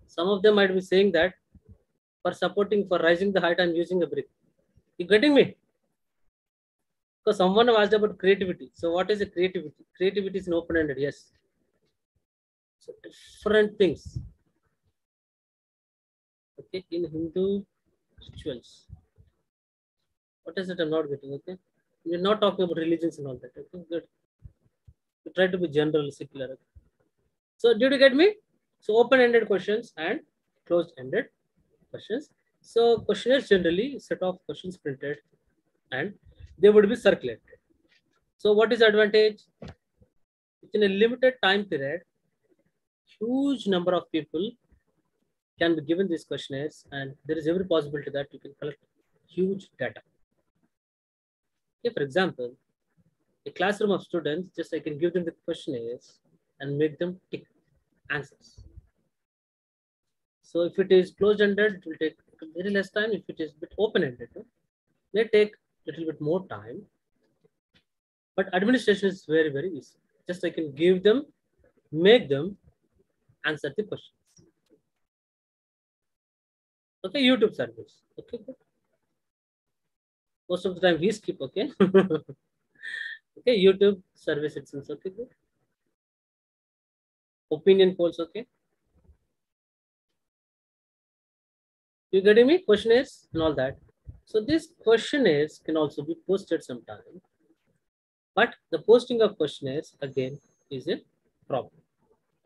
Some of them might be saying that for supporting for rising the height, I'm using a brick. You getting me? Because someone asked about creativity. So what is a creativity? Creativity is an open-ended. Yes. So different things. Okay, in Hindu rituals. What is it? I'm not getting. Okay, we're not talking about religions and all that. Okay, good. Try to be general, secular. So did you get me? So open-ended questions and closed-ended questions. So questionnaires generally set of questions printed and they would be circulated. So what is the advantage? Within a limited time period, huge number of people can be given these questionnaires and there is every possibility that you can collect huge data. Okay, for example, a classroom of students, just I can give them the questionnaires and make them tick answers. So if it is closed-ended, it will take very less time. If it is bit open-ended, it may take a little bit more time. But administration is very, very easy. Just I can give them, make them answer the questions. Okay, YouTube service. Okay, good. Most of the time we skip, okay? Okay, YouTube service itself, okay, good. Opinion polls, okay. You getting me? Questionnaires and all that. So these questionnaires can also be posted sometime. But the posting of questionnaires again is a problem.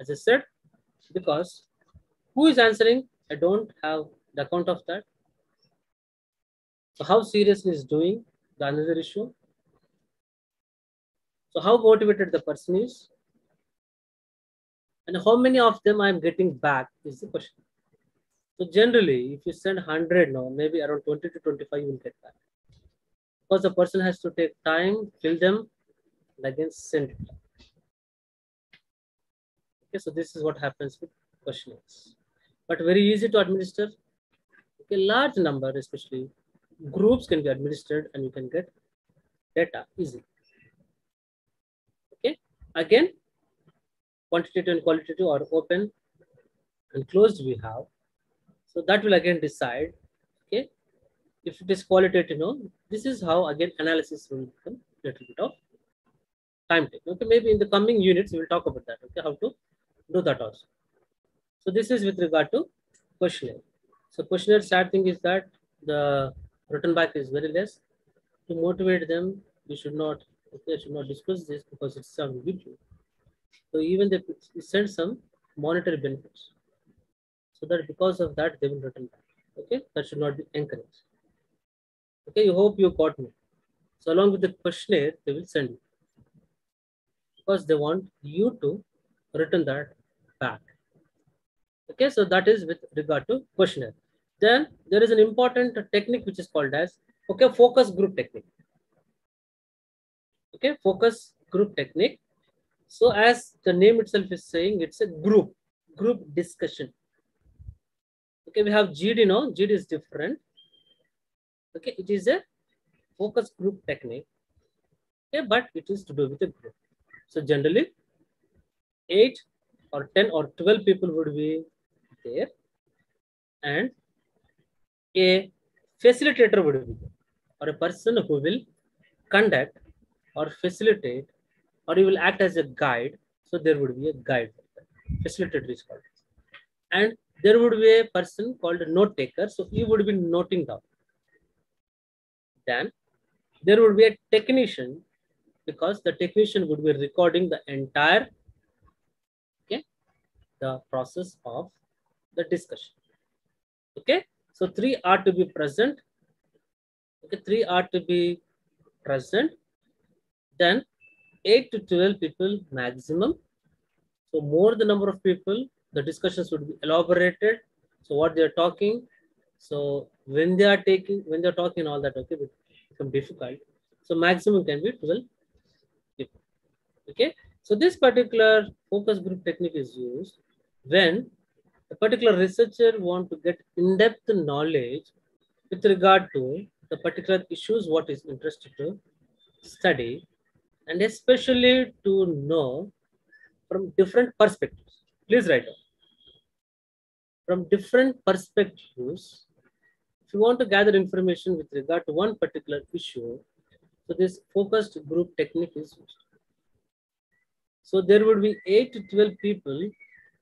As I said, because who is answering? I don't have the account of that. So how seriously is doing the another issue? So how motivated the person is? And how many of them I'm getting back is the question. So generally, if you send 100 now, maybe around 20 to 25 you will get back. Because the person has to take time, fill them, and again send it. Okay, so this is what happens with questionnaires. But very easy to administer. Okay, large number, especially groups can be administered and you can get data easily. Okay, again, quantitative and qualitative are open and closed we have. So that will again decide, okay, if it is qualitative, this is how again analysis will become a little bit of time taking. Okay, maybe in the coming units we will talk about that. Okay, how to do that also. So this is with regard to questionnaire. So questionnaire sad thing is that the written back is very less. To motivate them, we should not, okay, should not discuss this because it's some video. So even they send some monetary benefits. So that because of that they will return back. Okay, that should not be encouraged. Okay, you hope you got me. So along with the questionnaire, they will send you because they want you to return that back. Okay, so that is with regard to questionnaire. Then there is an important technique which is called as focus group technique. Okay, focus group technique. So as the name itself is saying, it's a group discussion. Okay, we have GD now. GD is different. Okay, it is a focus group technique. Okay, but it is to do with a group. So generally, 8 or 10 or 12 people would be there, and a facilitator would be there, or a person who will conduct or facilitate, or he will act as a guide. So there would be a guide, facilitator is called, and there would be a person called a note taker. So he would be noting down. Then there would be a technician, because the technician would be recording the entire, okay, the process of the discussion. Okay, so 3 are to be present. Okay, 3 are to be present. Then 8 to 12 people maximum. So more the number of people, the discussions would be elaborated. So what they are talking. So when they are talking all that, okay, it become difficult. So maximum can be 12 people. Okay, so this particular focus group technique is used when a particular researcher want to get in-depth knowledge with regard to the particular issues what is interested to study, and especially to know from different perspectives. Please write down. From different perspectives, if you want to gather information with regard to one particular issue, so this focused group technique is used. So there would be 8 to 12 people.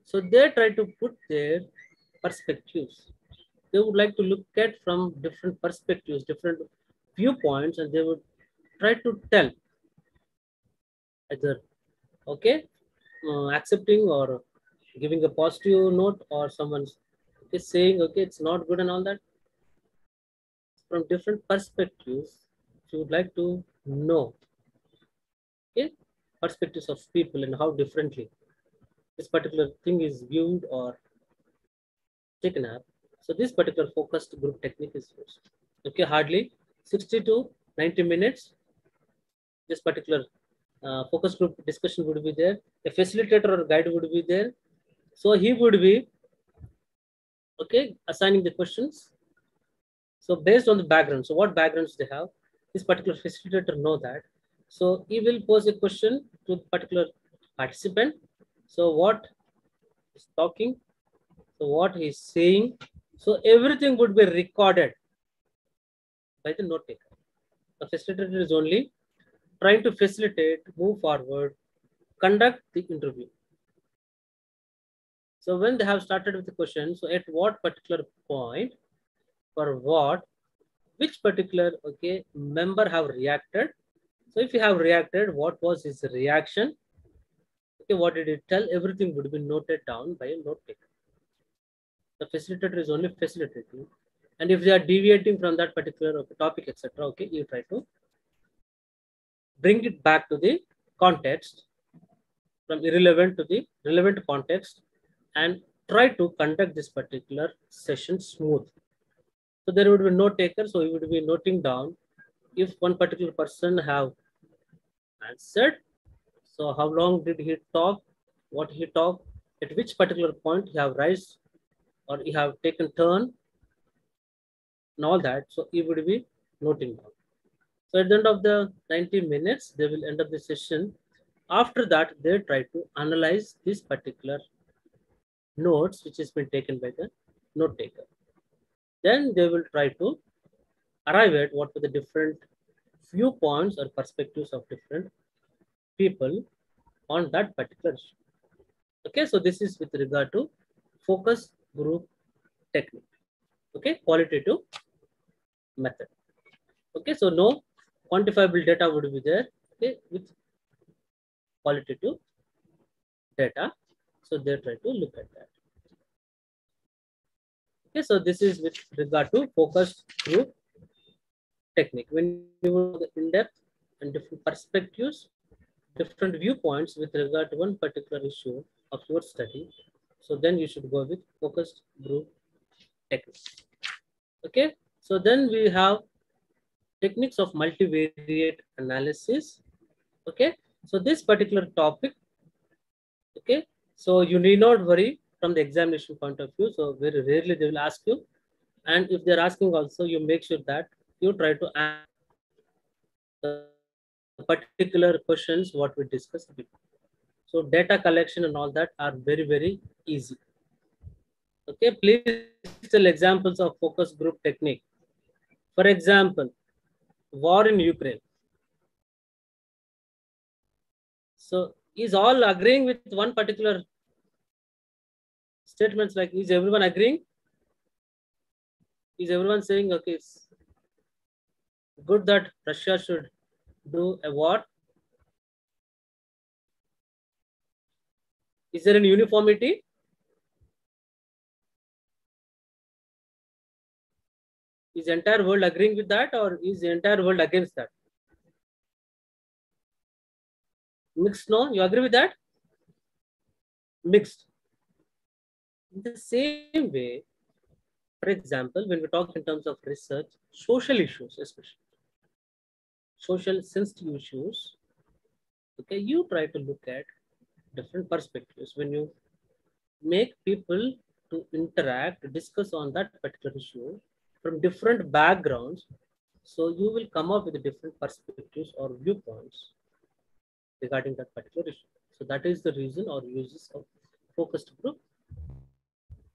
So they try to put their perspectives. They would like to look at from different perspectives, different viewpoints, and they would try to tell either okay, accepting or giving a positive note, or someone's is saying, okay, it's not good and all that. From different perspectives, if you would like to know, okay, perspectives of people and how differently this particular thing is viewed or taken up. So this particular focused group technique is used. Okay, hardly 60 to 90 minutes. This particular focus group discussion would be there. A facilitator or guide would be there. So he would be, okay, assigning the questions. So based on the background, so what backgrounds they have, this particular facilitator know that. So he will pose a question to the particular participant. So what is talking, so what he's saying, so everything would be recorded by the note taker. The facilitator is only trying to facilitate, move forward, conduct the interview. So when they have started with the question, so at what particular point, for what, which particular, okay, member have reacted. So if you have reacted, what was his reaction? Okay, what did he tell? Everything would be noted down by a note taker. The facilitator is only facilitating. And if they are deviating from that particular topic, etc., okay, you try to bring it back to the context, from irrelevant to the relevant context, and try to conduct this particular session smooth. So there would be note taker, so you would be noting down if one particular person have answered, so how long did he talk, what he talked, at which particular point he have raised or he have taken turn and all that. So he would be noting down. So at the end of the 90 minutes, they will end up the session. After that, they try to analyze this particular notes which has been taken by the note taker. Then they will try to arrive at what were the different viewpoints or perspectives of different people on that particular issue. Okay, so this is with regard to focus group technique. Okay, qualitative method. Okay, so no quantifiable data would be there. Okay, with qualitative data, so they try to look at that. Okay, so this is with regard to focus group technique. When you know the in-depth and different perspectives, different viewpoints with regard to one particular issue of your study, so then you should go with focused group technique. Okay, so then we have techniques of multivariate analysis. Okay, so this particular topic, okay, so you need not worry from the examination point of view. So very rarely they will ask you, and if they're asking also, you make sure that you try to answer the particular questions what we discussed before. So data collection and all that are very easy. Okay, please tell examples of focus group technique. For example, war in Ukraine. So is all agreeing with one particular statements, like is everyone agreeing? Is everyone saying, okay, it's good that Russia should do a war? Is there any uniformity? Is the entire world agreeing with that, or is the entire world against that? Mixed, no? You agree with that? Mixed. In the same way, for example, when we talk in terms of research, social issues, especially social sensitive issues, okay, you try to look at different perspectives. When you make people to interact, discuss on that particular issue from different backgrounds, so you will come up with different perspectives or viewpoints regarding that particular issue. So that is the reason or uses of focused group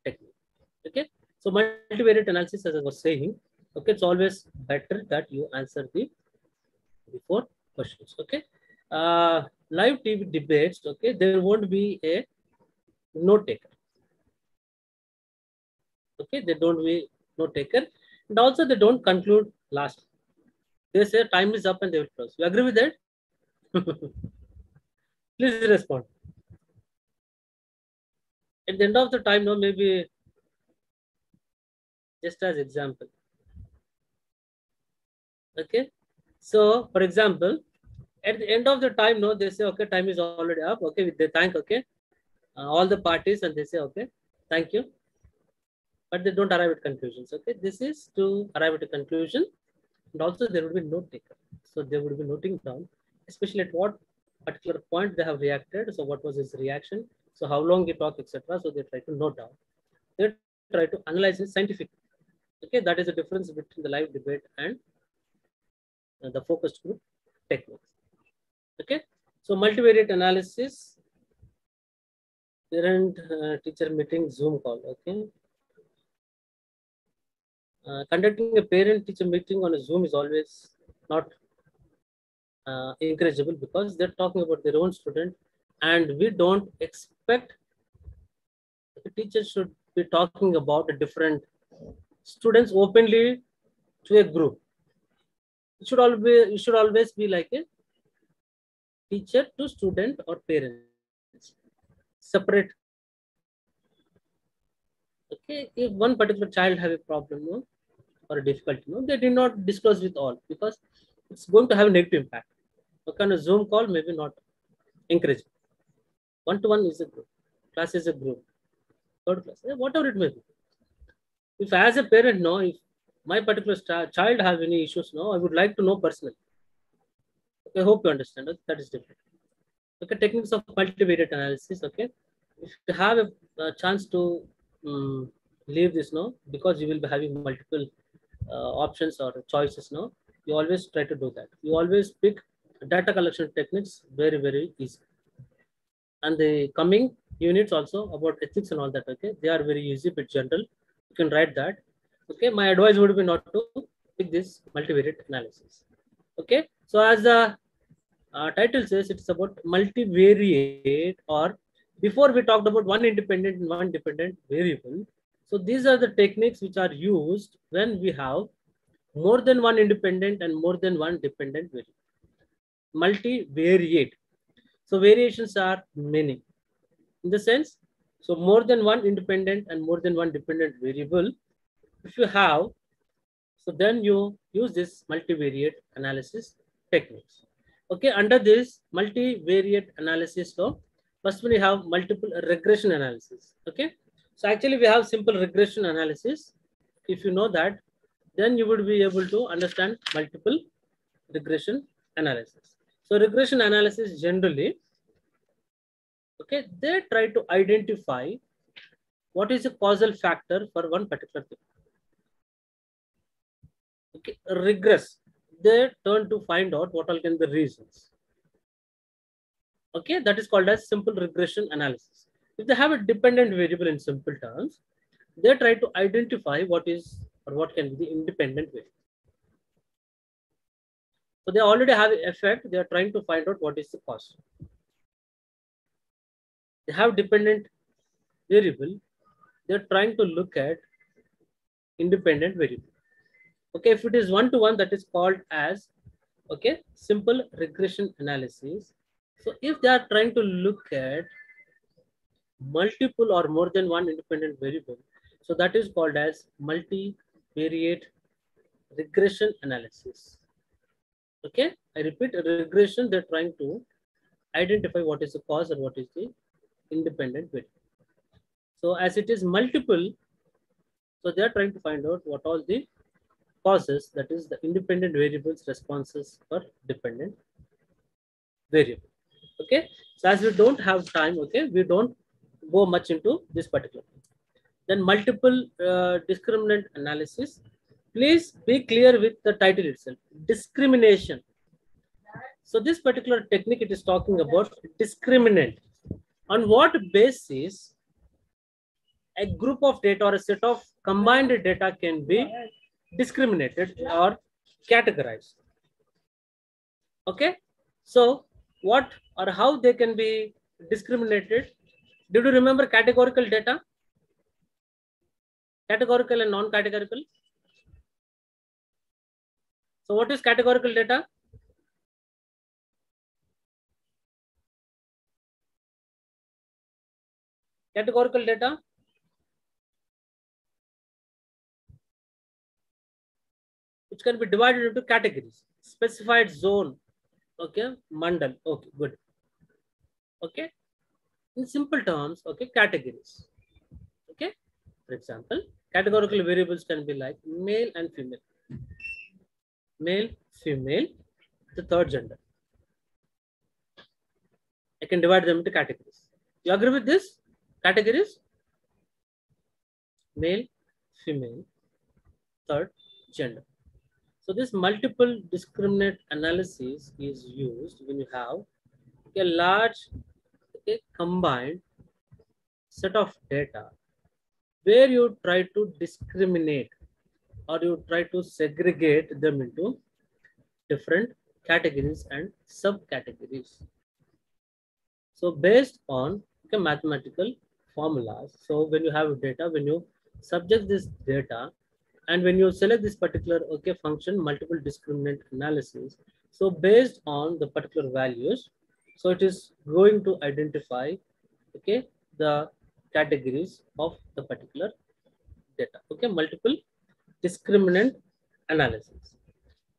technique. Okay, so multivariate analysis, as I was saying, okay, it's always better that you answer the before questions. Okay, live TV debates, okay, there won't be a note taker. Okay, they don't be note taker, and also they don't conclude last. They say time is up and they will close. You agree with that? Please respond. At the end of the time, no, maybe just as example. Okay. So, for example, at the end of the time, no, they say, okay, time is already up. Okay, they thank, okay, all the parties, and they say, okay, thank you. But they don't arrive at conclusions. Okay, this is to arrive at a conclusion, and also there will be note taker. So they would be noting down, especially at what particular point they have reacted. So what was his reaction? So how long he talked, etc. So they try to note down. They try to analyze it scientifically. Okay, that is the difference between the live debate and the focused group techniques. Okay, so multivariate analysis, parent teacher meeting Zoom call. Okay, conducting a parent teacher meeting on a Zoom is always not encourageable because they're talking about their own student, and we don't expect the teacher should be talking about a different students openly to a group. It should always be like a teacher to student or parents separate. Okay, if one particular child have a problem, no, or a difficulty, no, they did not disclose with all because it's going to have a negative impact. Okay, on a Zoom call, maybe not encourage. One to one is a group, class is a group, third class, whatever it may be. If as a parent, no, if my particular child have any issues, no, I would like to know personally. Okay, I hope you understand. Okay, that is different. Okay, techniques of multivariate analysis. Okay, if you have a chance to leave this, no, because you will be having multiple options or choices, no, you always try to do that. You always pick data collection techniques very easy. And the coming units also about ethics and all that. Okay, they are very easy but general. You can write that. Okay, my advice would be not to pick this multivariate analysis. Okay, so as the title says, it's about multivariate, or before we talked about one independent and one dependent variable. So these are the techniques which are used when we have more than one independent and more than one dependent variable. Multivariate. So variations are many. In the sense, so more than one independent and more than one dependent variable, if you have, so then you use this multivariate analysis techniques. Okay, under this multivariate analysis, so first we have multiple regression analysis. Okay, so actually we have simple regression analysis. If you know that, then you would be able to understand multiple regression analysis. So regression analysis generally, okay, they try to identify what is a causal factor for one particular thing. Okay, regress, they turn to find out what all can be the reasons. Okay, that is called as simple regression analysis. If they have a dependent variable in simple terms, they try to identify what is or what can be the independent variable. So they already have effect, they are trying to find out what is the cause. They have dependent variable, they're trying to look at independent variable. Okay, if it is one to one, that is called as, okay, simple regression analysis. So if they are trying to look at multiple or more than one independent variable, so that is called as multivariate regression analysis. Okay, I repeat, regression, they're trying to identify what is the cause and what is the independent variable. So as it is multiple, so they're trying to find out what all the causes, that is the independent variables responses for dependent variable. Okay, so as we don't have time, okay, we don't go much into this particular thing. Then multiple discriminant analysis. Please be clear with the title itself, discrimination. So this particular technique, it is talking about discriminant. On what basis a group of data or a set of combined data can be discriminated or categorized. Okay, so what or how they can be discriminated? Did you remember categorical data? Categorical and non-categorical. So what is categorical data? Categorical data, which can be divided into categories. Specified zone, okay, mandal, okay, good. Okay, in simple terms, okay, categories. Okay, for example, categorical variables can be like male and female, male, female, the third gender. I can divide them into categories. You agree with this? Categories, male, female, third gender. So this multiple discriminant analysis is used when you have a large, okay, combined set of data where you try to discriminate or you try to segregate them into different categories and subcategories. So based on, okay, mathematical formulas, so when you have data, when you subject this data, and when you select this particular, okay, function, multiple discriminant analysis, so based on the particular values, so it is going to identify, okay, the categories of the particular data. Okay, multiple discriminant analysis.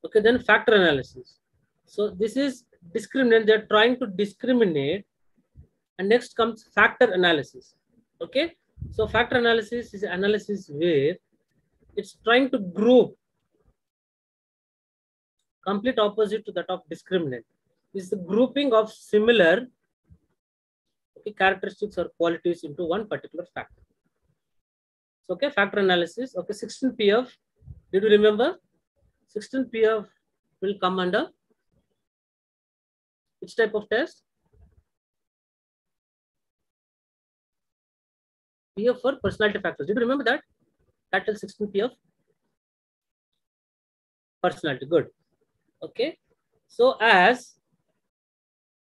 Okay, then factor analysis. So this is discriminant. They're trying to discriminate, and next comes factor analysis. Okay, so factor analysis is analysis where it's trying to group complete opposite to that of discriminant. Is the grouping of similar, okay, characteristics or qualities into one particular factor. So, okay, factor analysis. Okay, 16PF. Did you remember? 16PF will come under which type of test? PF for personality factors. Did you remember that? Title 16PF. Personality. Good. Okay. So as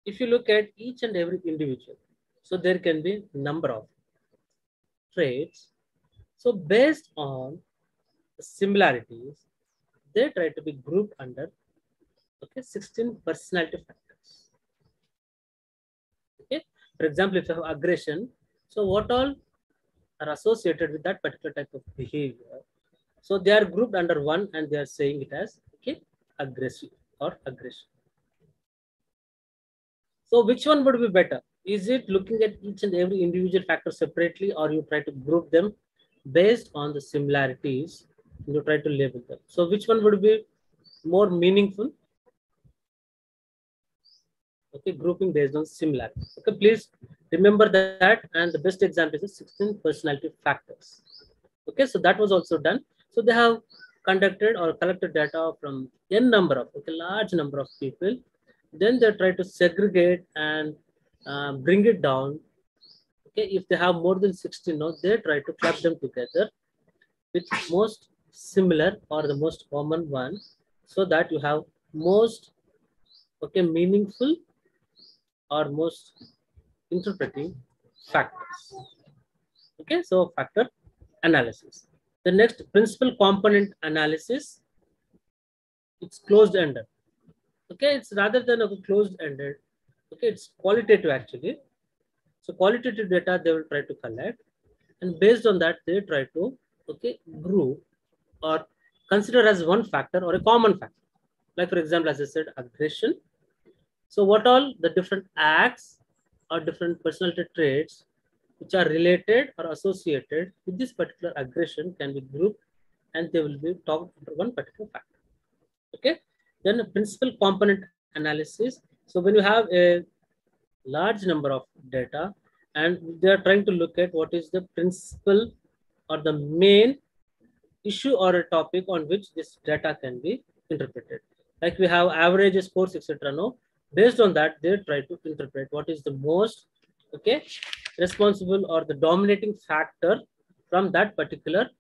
if you look at each and every individual, so there can be number of traits. So based on the similarities, they try to be grouped under, okay, 16 personality factors. Okay. For example, if you have aggression, so what all are associated with that particular type of behavior? So they are grouped under one and they are saying it as, okay, aggressive or aggression. So which one would be better? Is it looking at each and every individual factor separately, or you try to group them based on the similarities and you try to label them? So which one would be more meaningful? Okay, grouping based on similarity. Okay, please remember that. And the best example is 16 personality factors. Okay, so that was also done. So they have conducted or collected data from n number of, okay, large number of people. Then they try to segregate and bring it down. Okay, if they have more than 16, no, they try to club them together with most similar or the most common one, so that you have most, okay, meaningful or most interpreting factors. Okay, so factor analysis. The next, principal component analysis. It's closed-ended. Okay, it's rather than a closed-ended. Okay, it's qualitative actually. So qualitative data they will try to collect, and based on that they try to, okay, group or consider as one factor or a common factor. Like for example, as I said, aggression. So what all the different acts or different personality traits which are related or associated with this particular aggression can be grouped and they will be talked under one particular factor. Okay. Then a principal component analysis. So when you have a large number of data and they are trying to look at what is the principal or the main issue or a topic on which this data can be interpreted. Like we have averages, scores, etc. No, based on that, they try to interpret what is the most, okay, responsible or the dominating factor from that particular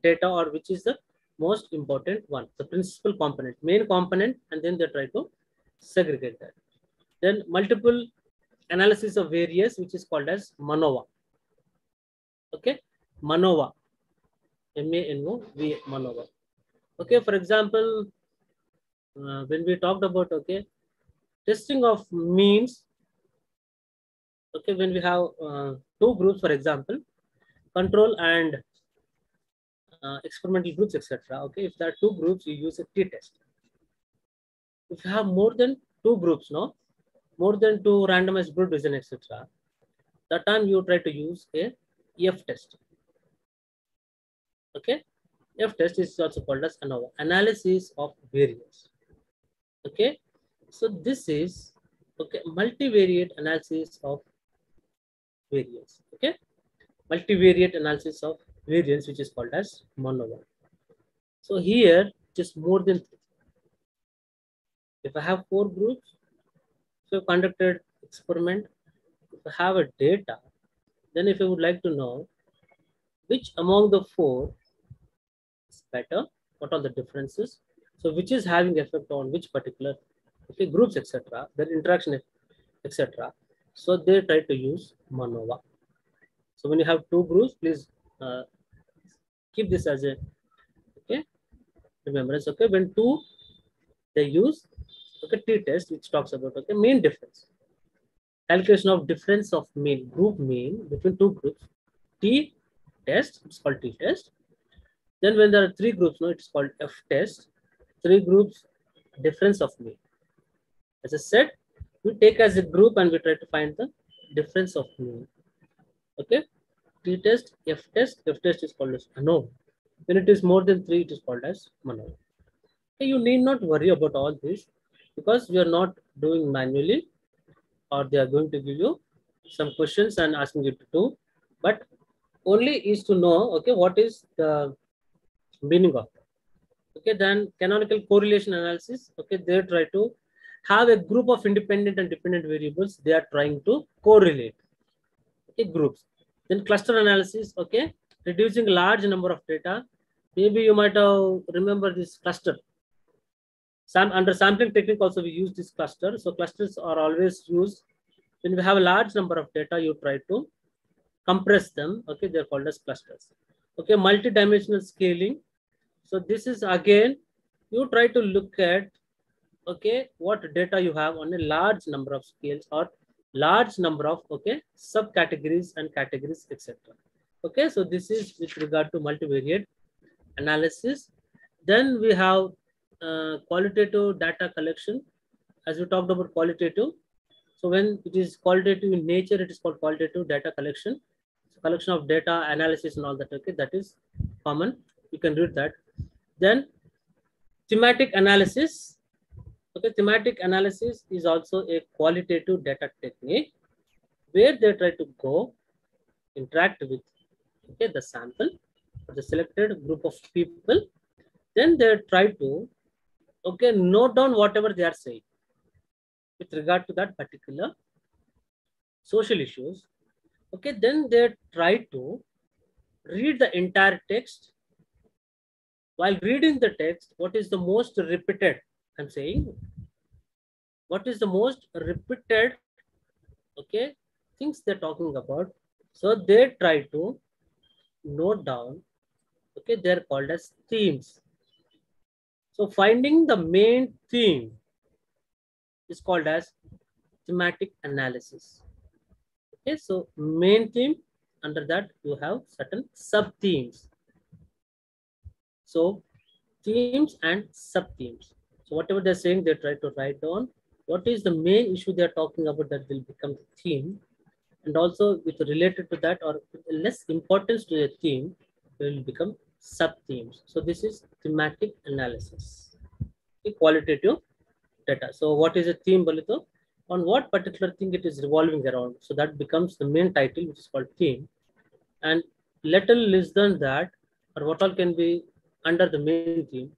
data, or which is the most important one, the principal component, main component, and then they try to segregate that. Then multiple analysis of various, which is called as MANOVA. Okay, MANOVA, MANOVA, MANOVA. Okay, for example, when we talked about, okay, testing of means, Okay, when we have two groups, for example, control and experimental groups, etc. Okay, if there are two groups, you use a t-test. If you have more than two groups, no, more than two randomized group design, etc., that time you try to use a F test. Okay, F test is also called as ANOVA, analysis of variance. Okay, so this is okay multivariate analysis of variance. Okay, multivariate analysis of variance, which is called as MANOVA. So here, just more than three. If I have four groups, so conducted experiment, if I have a data, then if I would like to know which among the four is better, what are the differences, so which is having effect on which particular okay, groups, etc., their interaction, etc. So they try to use MANOVA. So when you have two groups, please uh, keep this as a okay remembrance. Okay, when two they use okay t-test, which talks about okay mean difference, calculation of difference of mean, group mean between two groups. T test, it's called T test. Then when there are three groups, no, it's called F test. Three groups, difference of mean. As I said, we take as a group and we try to find the difference of mean. Okay, T test, F test is called as ANOVA. When it is more than three, it is called as MANOVA. Okay, you need not worry about all this because we are not doing manually, or they are going to give you some questions and asking you to do, but only is to know okay what is the meaning of it. Okay, then canonical correlation analysis, okay, they try to have a group of independent and dependent variables, they are trying to correlate okay groups. Then cluster analysis, okay, reducing a large number of data. Maybe you might have remember this cluster. Under sampling technique also we use this cluster. So clusters are always used when we have a large number of data, you try to compress them. Okay, they're called as clusters. Okay, multi-dimensional scaling. So this is again, you try to look at okay what data you have on a large number of scales or large number of okay subcategories and categories, etc. Okay, so this is with regard to multivariate analysis. Then we have qualitative data collection. As we talked about qualitative, so when it is qualitative in nature, it is called qualitative data collection. So collection of data, analysis and all that, okay, that is common. You can read that. Then thematic analysis. Okay, thematic analysis is also a qualitative data technique where they try to go interact with okay the sample or the selected group of people. Then they try to okay note down whatever they are saying with regard to that particular social issues. Okay, then they try to read the entire text. While reading the text, what is the most repeated, I'm saying, what is the most repeated okay things they're talking about, so they try to note down okay they're called as themes. So finding the main theme is called as thematic analysis. Okay, so main theme, under that you have certain sub themes. So themes and sub themes. So whatever they're saying, they try to write down what is the main issue they're talking about, that will become the theme. And also with related to that or less importance to a theme, will become sub themes. So this is thematic analysis. Okay, qualitative data. So what is a theme, Balito? On what particular thing it is revolving around. So that becomes the main title, which is called theme. And little less than that, or what all can be under the main theme.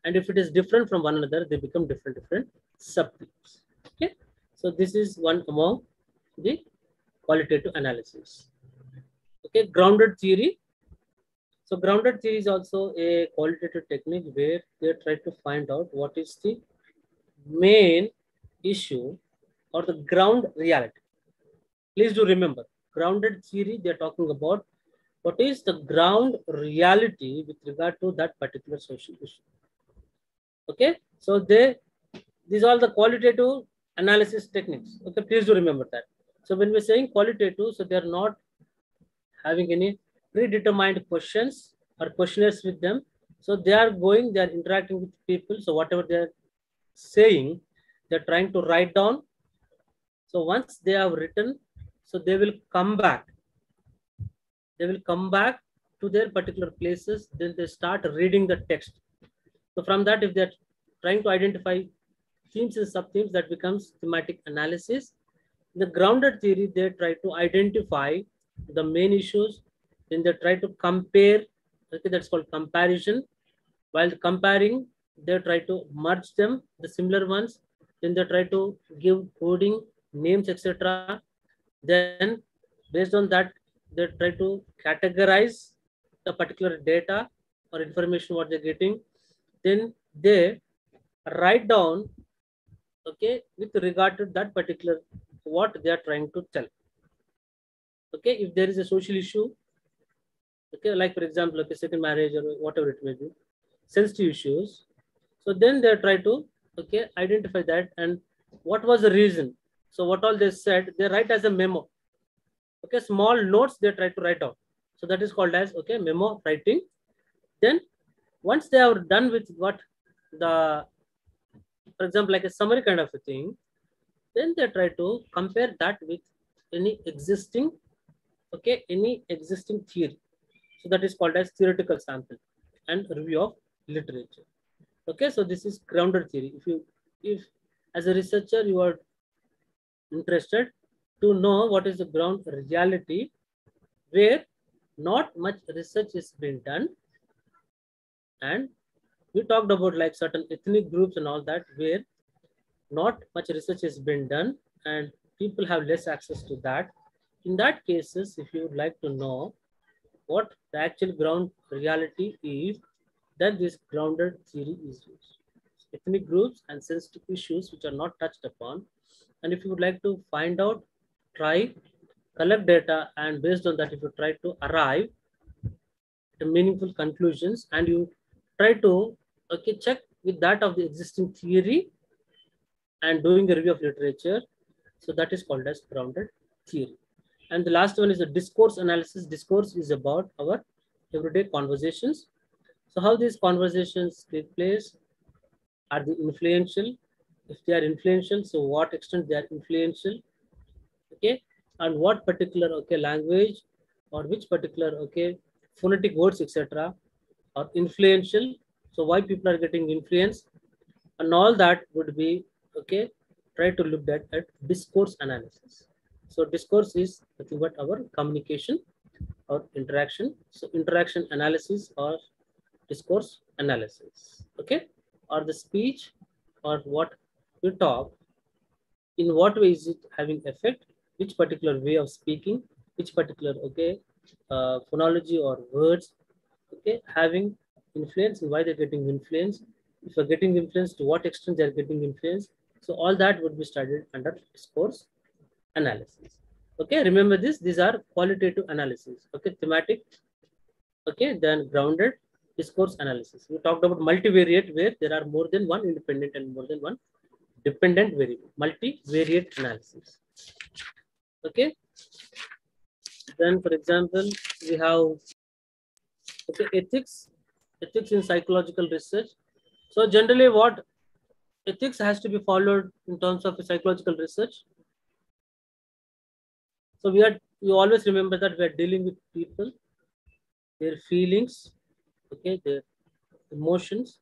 And if it is different from one another, they become different sub themes. Okay. So this is one among the qualitative analysis. Okay, grounded theory. So grounded theory is also a qualitative technique where they try to find out what is the main issue or the ground reality. Please do remember, grounded theory, they're talking about what is the ground reality with regard to that particular social issue. Okay, so these are the qualitative analysis techniques. Okay, please do remember that. So when we're saying qualitative, so they're not having any predetermined questions or questionnaires with them. So they are going, they are interacting with people. So whatever they're saying, they're trying to write down. So once they have written, so they will come back. They will come back to their particular places. Then they start reading the text. So from that, if they're trying to identify themes and sub-themes, that becomes thematic analysis. The grounded theory, they try to identify the main issues. Then they try to compare. Okay, that's called comparison. While comparing, they try to merge them, the similar ones. Then they try to give coding, names, etc. Then based on that, they try to categorize the particular data or information what they're getting. Then they write down, okay, with regard to that particular what they are trying to tell. Okay, if there is a social issue, okay, like for example, okay, second marriage or whatever it may be, sensitive issues. So then they try to, okay, identify that and what was the reason. So what all they said, they write as a memo. Okay, small notes they try to write down. So that is called as, okay, memo writing. Then once they are done with what the, for example, like a summary kind of a thing, then they try to compare that with any existing, okay, any existing theory. So that is called as theoretical sample and review of literature. Okay, so this is grounded theory. If as a researcher you are interested to know what is the ground reality where not much research is being done, and we talked about like certain ethnic groups and all that where not much research has been done and people have less access to that. In that cases, if you would like to know what the actual ground reality is, then this grounded theory is used. Ethnic groups and sensitive issues which are not touched upon. And if you would like to find out, try, collect data, and based on that, if you try to arrive at meaningful conclusions and you try to, okay, check with that of the existing theory and doing a review of literature. So that is called as grounded theory. And the last one is the discourse analysis. Discourse is about our everyday conversations. So how these conversations take place? Are they influential? If they are influential, so what extent they are influential? Okay, and what particular, okay, language or which particular, okay, phonetic words, etc. are influential. So why people are getting influenced, and all that would be, okay, try to look at discourse analysis. So discourse is nothing but our communication or interaction. So interaction analysis or discourse analysis, okay, or the speech or what we talk, in what way is it having effect, which particular way of speaking, which particular, okay, phonology or words, okay, having influence, and why they're getting influence, if you're getting influence, to what extent they're getting influence. So all that would be studied under discourse analysis. Okay, remember this, these are qualitative analysis, okay, thematic, okay, then grounded, discourse analysis. We talked about multivariate where there are more than one independent and more than one dependent variable, multivariate analysis. Okay, then for example, we have, okay, ethics in psychological research. So generally what ethics has to be followed in terms of psychological research. So we always remember that we are dealing with people, their feelings, okay, their emotions.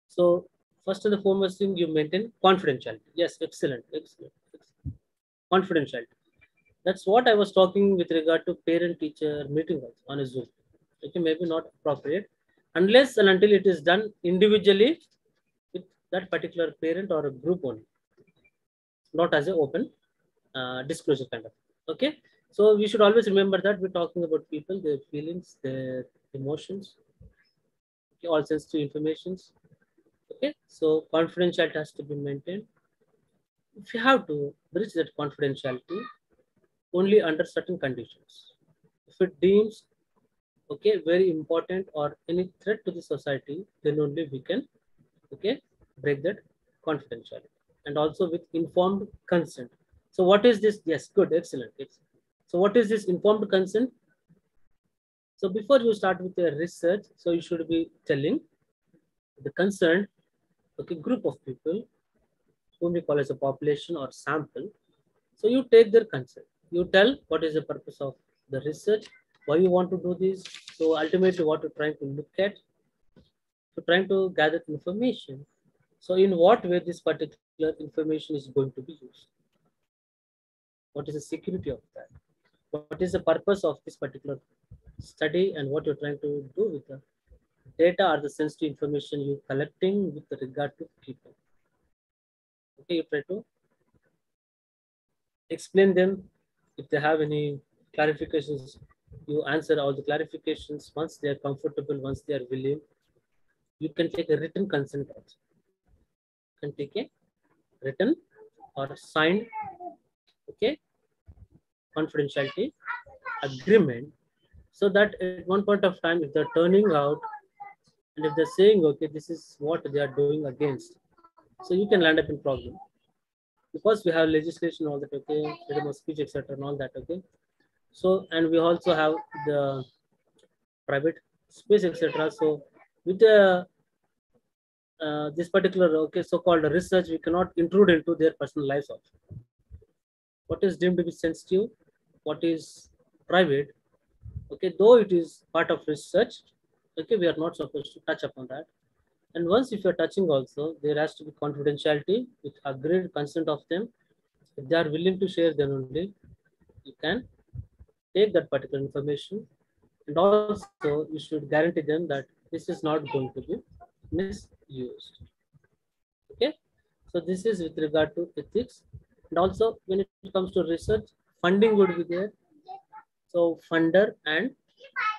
So first and the foremost thing, you maintain confidentiality. Yes, excellent, excellent, excellent. Confidentiality. That's what I was talking with regard to parent-teacher meeting on a Zoom. Okay, maybe not appropriate unless and until it is done individually with that particular parent or a group only, not as an open disclosure kind of. Okay, so we should always remember that we're talking about people, their feelings, their emotions, okay, all sensitive informations. Okay, so confidentiality has to be maintained. If you have to breach that confidentiality only under certain conditions. If it deems, okay, very important or any threat to the society, then only we can, okay, break that confidentiality, and also with informed consent. So what is this? Yes, good, excellent. So what is this informed consent? So before you start with the research, so you should be telling the concerned, okay, group of people whom we call as a population or sample. So you take their consent. You tell what is the purpose of the research, why you want to do this. So ultimately what you're trying to look at, so trying to gather information. So in what way this particular information is going to be used? What is the security of that? What is the purpose of this particular study and what you're trying to do with the data or the sensitive information you're collecting with regard to people. Okay, you try to explain them. If they have any clarifications, you answer all the clarifications. Once they are comfortable, once they are willing, you can take a written consent also. You can take a written or signed, okay, confidentiality agreement, so that at one point of time, if they're turning out and if they're saying, okay, this is what they are doing against, so you can land up in problem because we have legislation, all that, okay, freedom of speech, etc., and all that, okay. So, and we also have the private space, etc. So, with the this particular, okay, so-called research, we cannot intrude into their personal lives also. What is deemed to be sensitive, what is private, okay, though it is part of research, okay, we are not supposed to touch upon that. And once if you're touching also, there has to be confidentiality with agreed consent of them. If they are willing to share, then only you can take that particular information. And also, you should guarantee them that this is not going to be misused. Okay, so this is with regard to ethics. And also, when it comes to research, funding would be there. So, funder and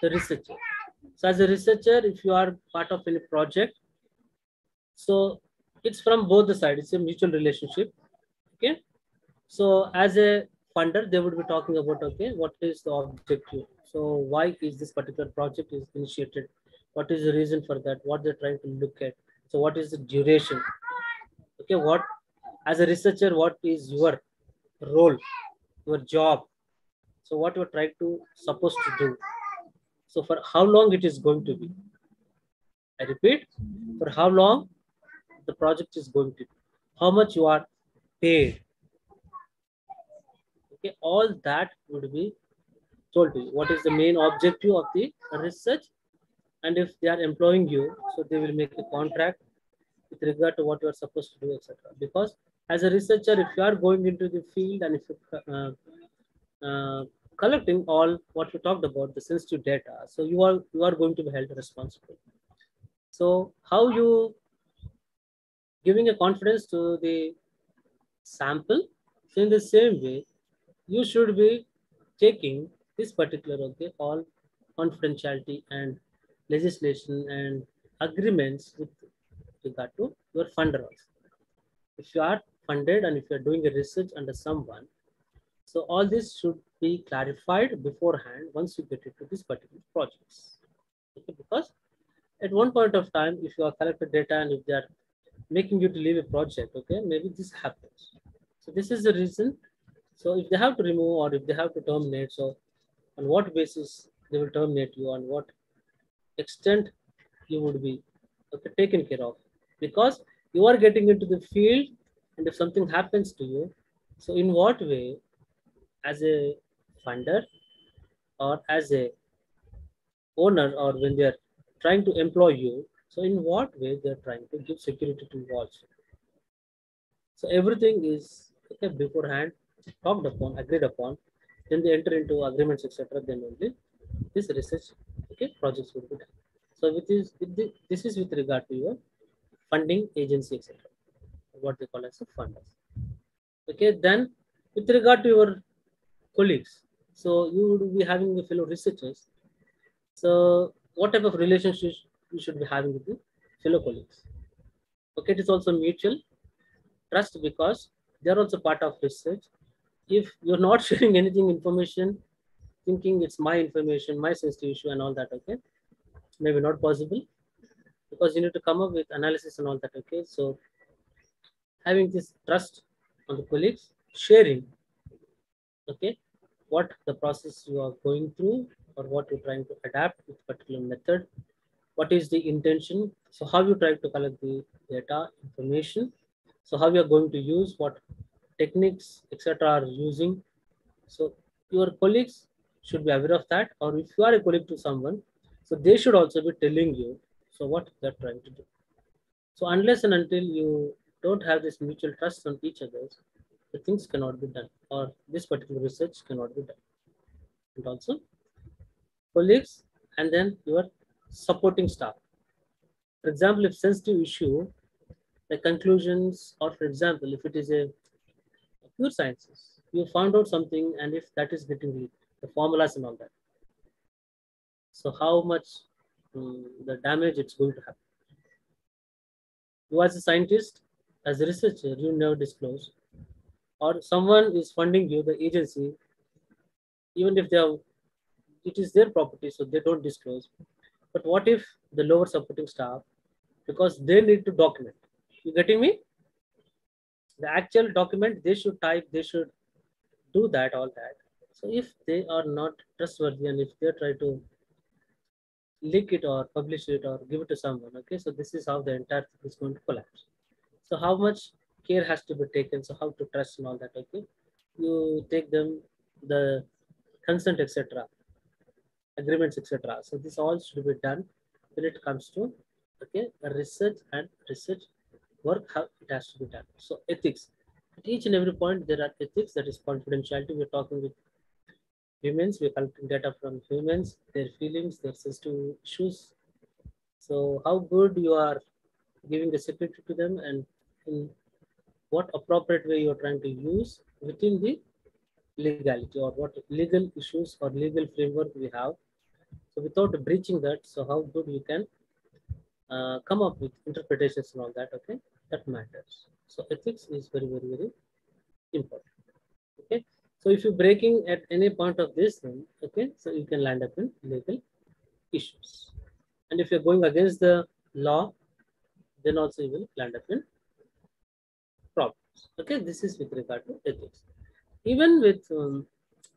the researcher. So, as a researcher, if you are part of any project, so it's from both the sides. It's a mutual relationship. Okay. So as a funder, they would be talking about, okay, what is the objective? So why is this particular project is initiated? What is the reason for that? What they're trying to look at? So what is the duration? Okay, what as a researcher, what is your role, your job? So what you're trying to supposed to do? So for how long it is going to be? I repeat, for how long the project is going to be? How much you are paid? Okay, all that would be told to you. What is the main objective of the research? And if they are employing you, so they will make a contract with regard to what you are supposed to do, etc. Because as a researcher, if you are going into the field and if you collecting all what we talked about, the sensitive data, so you are going to be held responsible. So how you giving a confidence to the sample? So in the same way, you should be taking this particular, okay, all confidentiality and legislation and agreements with regard to your funder also. If you are funded and if you are doing a research under someone, so all this should be clarified beforehand once you get into these particular projects. Okay, because at one point of time, if you are collected data and if they are making you to leave a project, okay, maybe this happens. So this is the reason. So if they have to remove or if they have to terminate, so on what basis they will terminate you, on what extent you would be, okay, taken care of, because you are getting into the field, and if something happens to you, so in what way, as a funder or as a owner, or when they are trying to employ you, so in what way they are trying to give security to you also. So everything is, okay, beforehand talked upon, agreed upon, then they enter into agreements, etc. Then only this research, okay, projects will be done. So this is with regard to your funding agency, etc. What they call as a funders. Okay, then with regard to your colleagues, so you would be having the fellow researchers. So what type of relationship you should be having with the fellow colleagues? Okay, it is also mutual trust because they are also part of research. If you're not sharing anything information, thinking it's my information, my sensitive issue and all that, okay, maybe not possible, because you need to come up with analysis and all that, okay. So having this trust on the colleagues, sharing. okay, what the process you are going through or what you're trying to adapt with particular method, what is the intention, so how you try to collect the data information, so how you are going to use what techniques etc are using. So your colleagues should be aware of that, or if you are a colleague to someone, so they should also be telling you so what they're trying to do. So unless and until you don't have this mutual trust on each other, the things cannot be done, or this particular research cannot be done. And also colleagues, and then your supporting staff. For example, if sensitive issue, the conclusions, or for example, if it is a pure sciences, you found out something, and if that is getting leaked, the formulas and all that. So how much the damage it's going to happen. You as a scientist, as a researcher, you never disclose, or someone is funding you, the agency, even if they have, it is their property, so they don't disclose. But what if the lower supporting staff, because they need to document? You getting me? The actual document they should type, they should do that, all that. So if they are not trustworthy and if they try to leak it or publish it or give it to someone, okay, so this is how the entire thing is going to collapse. So how much care has to be taken, so how to trust and all that, okay, you take them the consent etc, agreements etc, so this all should be done when it comes to, okay, research and research work, how it has to be done. So ethics, at each and every point there are ethics, that is confidentiality. We're talking with humans, we're collecting data from humans, their feelings, their sensitive issues. So how good you are giving the security to them, and in what appropriate way you're trying to use within the legality, or what legal issues or legal framework we have. So without breaching that, so how good you can come up with interpretations and all that, okay, that matters. So ethics is very, very, very important. Okay. So if you're breaking at any point of this thing, okay, so you can land up in legal issues. And if you're going against the law, then also you will land up in problems. Okay, this is with regard to ethics. Even with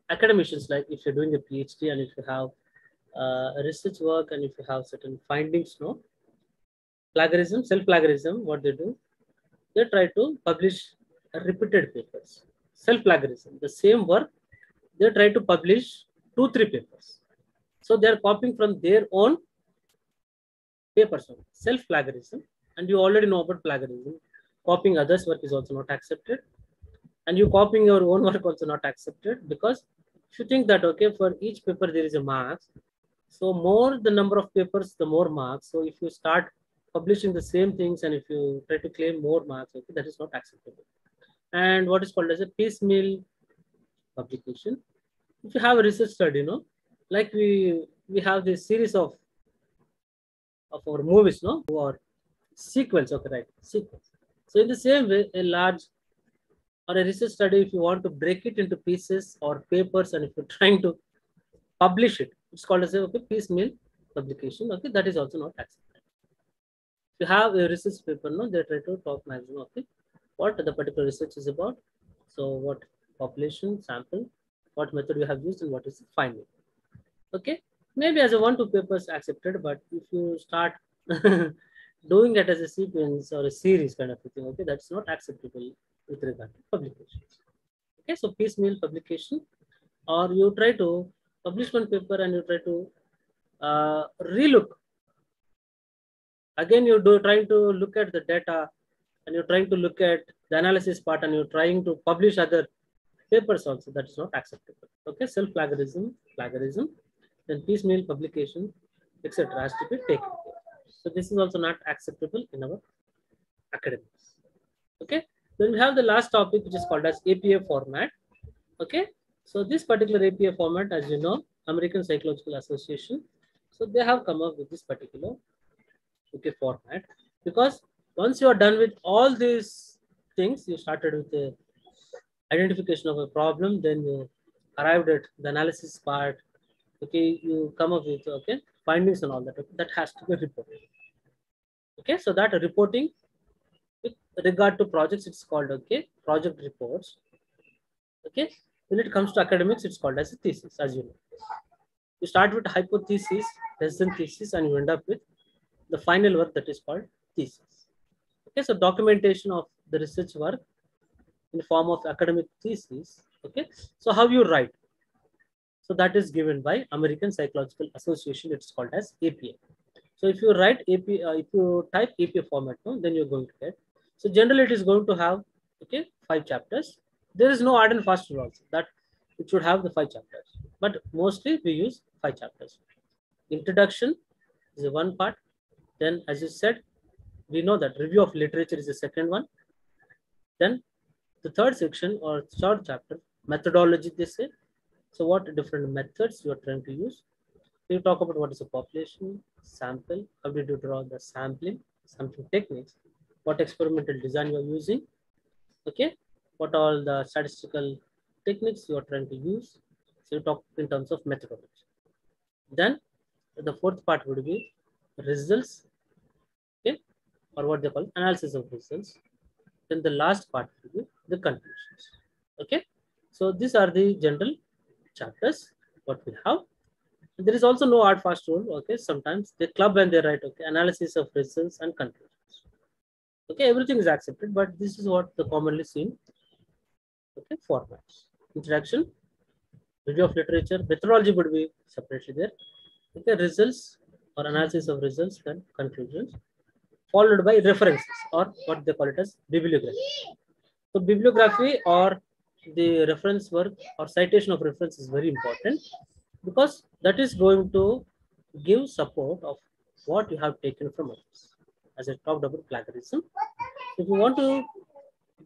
academicians, like if you're doing a PhD and if you have research work and if you have certain findings, no plagiarism, self plagiarism, what they do, they try to publish repeated papers. Self plagiarism, the same work, they try to publish 2, 3 papers. So they are copying from their own papers. Self plagiarism, and you already know about plagiarism. Copying others' work is also not accepted, and you copying your own work also not accepted, because if you think that okay, for each paper there is a marks, so more the number of papers, the more marks. So if you start publishing the same things and if you try to claim more marks, okay, that is not acceptable. And what is called as a piecemeal publication. If you have a research study, you know, like we have this series of our movies, no, or sequence, okay, right, sequence. So in the same way, a large or a research study, if you want to break it into pieces or papers, and if you're trying to publish it, it's called as a okay, piecemeal publication. Okay, that is also not accepted. If you have a research paper, no, they try to talk maximum. Okay, what the particular research is about. So what population sample, what method you have used, and what is the finding. Okay, maybe as a 1, 2 papers accepted, but if you start doing it as a sequence or a series kind of a thing, okay, that's not acceptable with regard to publications. Okay, so piecemeal publication, or you try to publish one paper and you try to relook again, you do trying to look at the data and you're trying to look at the analysis part and you're trying to publish other papers also, that is not acceptable. Okay, self plagiarism, then piecemeal publication, etc. has to be taken care. So this is also not acceptable in our academics. Okay, then we have the last topic, which is called as APA format. Okay, so this particular APA format, as you know, American Psychological Association, so they have come up with this particular okay format, because once you are done with all these things, you started with the identification of a problem, then you arrived at the analysis part, okay, you come up with okay findings and all that, okay, that has to be reported. Okay, so that reporting with regard to projects, it's called okay project reports. Okay, When it comes to academics, it's called as a thesis, as you know. You start with hypothesis, then thesis, and you end up with the final work that is called thesis. Okay, so documentation of the research work in the form of academic thesis. Okay, so how you write? So that is given by American Psychological Association. It's called as APA. So if you write APA, if you type APA format, no, then you're going to get. So generally, it is going to have, okay, 5 chapters. There is no hard and fast rule also that it should have the 5 chapters, but mostly we use 5 chapters. Introduction is the one part. Then, as you said, we know that review of literature is the second one. Then the third section or third chapter, methodology, they say. So what different methods you are trying to use. You talk about what is a population, sample, how did you draw the sampling techniques, what experimental design you are using, okay, what all the statistical techniques you are trying to use. So you talk in terms of methodology. Then the fourth part would be results, okay, or what they call analysis of results. Then the last part will be the conclusions. Okay, so these are the general chapters what we have. There is also no hard fast rule. Okay, sometimes they club and they write, okay, analysis of results and conclusions. Okay, everything is accepted, but this is what the commonly seen. Okay, formats. Introduction, review of literature, methodology would be separately there. Okay, results or analysis of results, then conclusions, followed by references or what they call it as bibliography. So bibliography or the reference work or citation of reference is very important because that is going to give support of what you have taken from others. As I talked about plagiarism, if you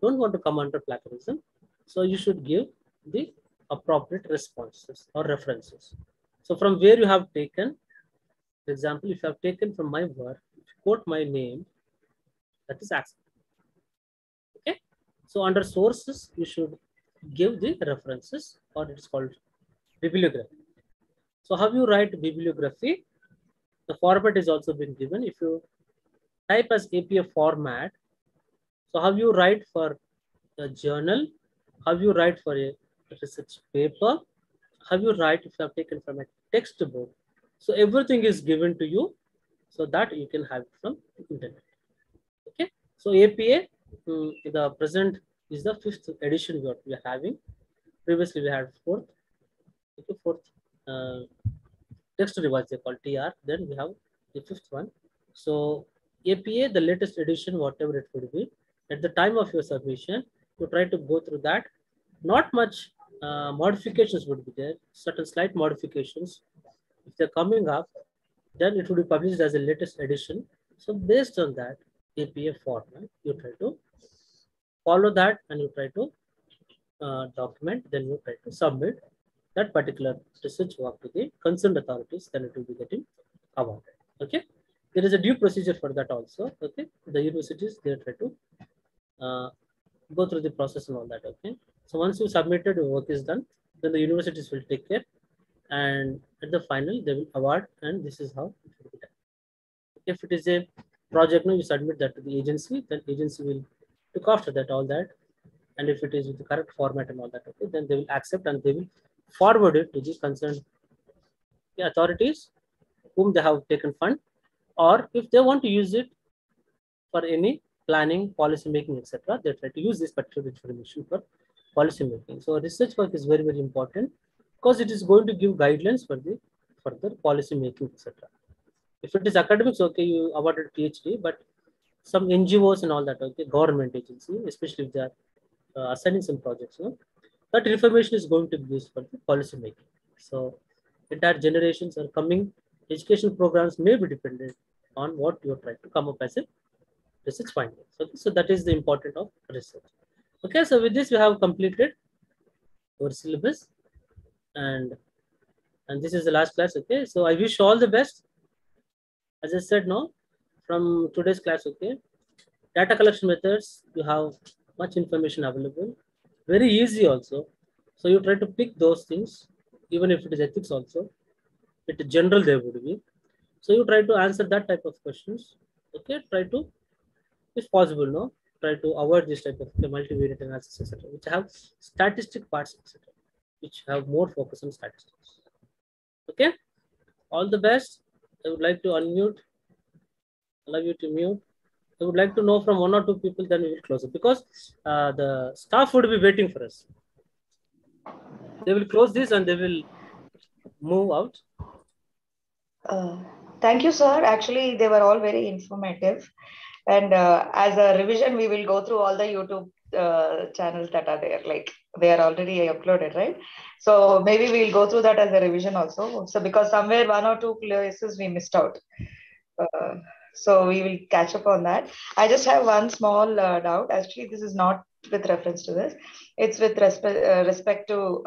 don't want to come under plagiarism, so you should give the appropriate responses or references. So from where you have taken, for example, if you have taken from my work, if you quote my name, that is accepted. Okay, so under sources you should give the references or it's called bibliography. So how you write bibliography, the format is also been given. If you type as APA format, so how you write for a journal, how you write for a research paper, how you write if you have taken from a textbook. So everything is given to you so that you can have it from the internet. Okay, so APA, the present is the 5th edition what we are having. Previously we had 4th. Okay, 4th text revise they call TR. Then we have the 5th one. So APA, the latest edition, whatever it would be, at the time of your submission, you try to go through that. Not much modifications would be there. Certain slight modifications, if they're coming up, then it will be published as a latest edition. So based on that APA format, you try to follow that and you try to document, then you try to submit that particular research work to the concerned authorities, then it will be getting awarded. Okay, there is a due procedure for that also. Okay, the universities they try to go through the process and all that. Okay, so once you submitted, your work is done, then the universities will take care, and at the final they will award, and this is how it will be done. If it is a project, no, you submit that to the agency, then agency will look after that all that, and if it is with the correct format and all that, okay, then they will accept and they will forward it to the concerned authorities whom they have taken fund, or if they want to use it for any planning, policy making, etc., they try to use this particular information for policy making. So research work is very, very important because it is going to give guidelines for the further policy making, etc. If it is academics, okay, you awarded PhD, but some NGOs and all that, okay, government agency, especially if they are assigning some projects, no, that information is going to be used for the policy making. So entire generations are coming, education programs may be dependent on what you are trying to come up as a research findings. Okay, so that is the importance of research. Okay, so with this we have completed our syllabus, and this is the last class. Okay, so I wish you all the best. As I said, no, from today's class, okay, data collection methods, you have much information available, very easy also. So you try to pick those things, even if it is ethics also, it is general there would be. So you try to answer that type of questions. Okay, try to, if possible, no, try to avoid this type of multivariate analysis, etc., which have statistic parts, etc. which have more focus on statistics. Okay, all the best. I would like to unmute, allow you to mute. I would like to know from one or two people, then we will close it, because the staff would be waiting for us. They will close this and they will move out. Thank you, sir. Actually, they were all very informative. And as a revision, we will go through all the YouTube channels that are there. Like they are already uploaded, right? So maybe we'll go through that as a revision also. So because somewhere one or two places we missed out. Uh, so we will catch up on that. I just have one small doubt. Actually, this is not with reference to this. It's with respect to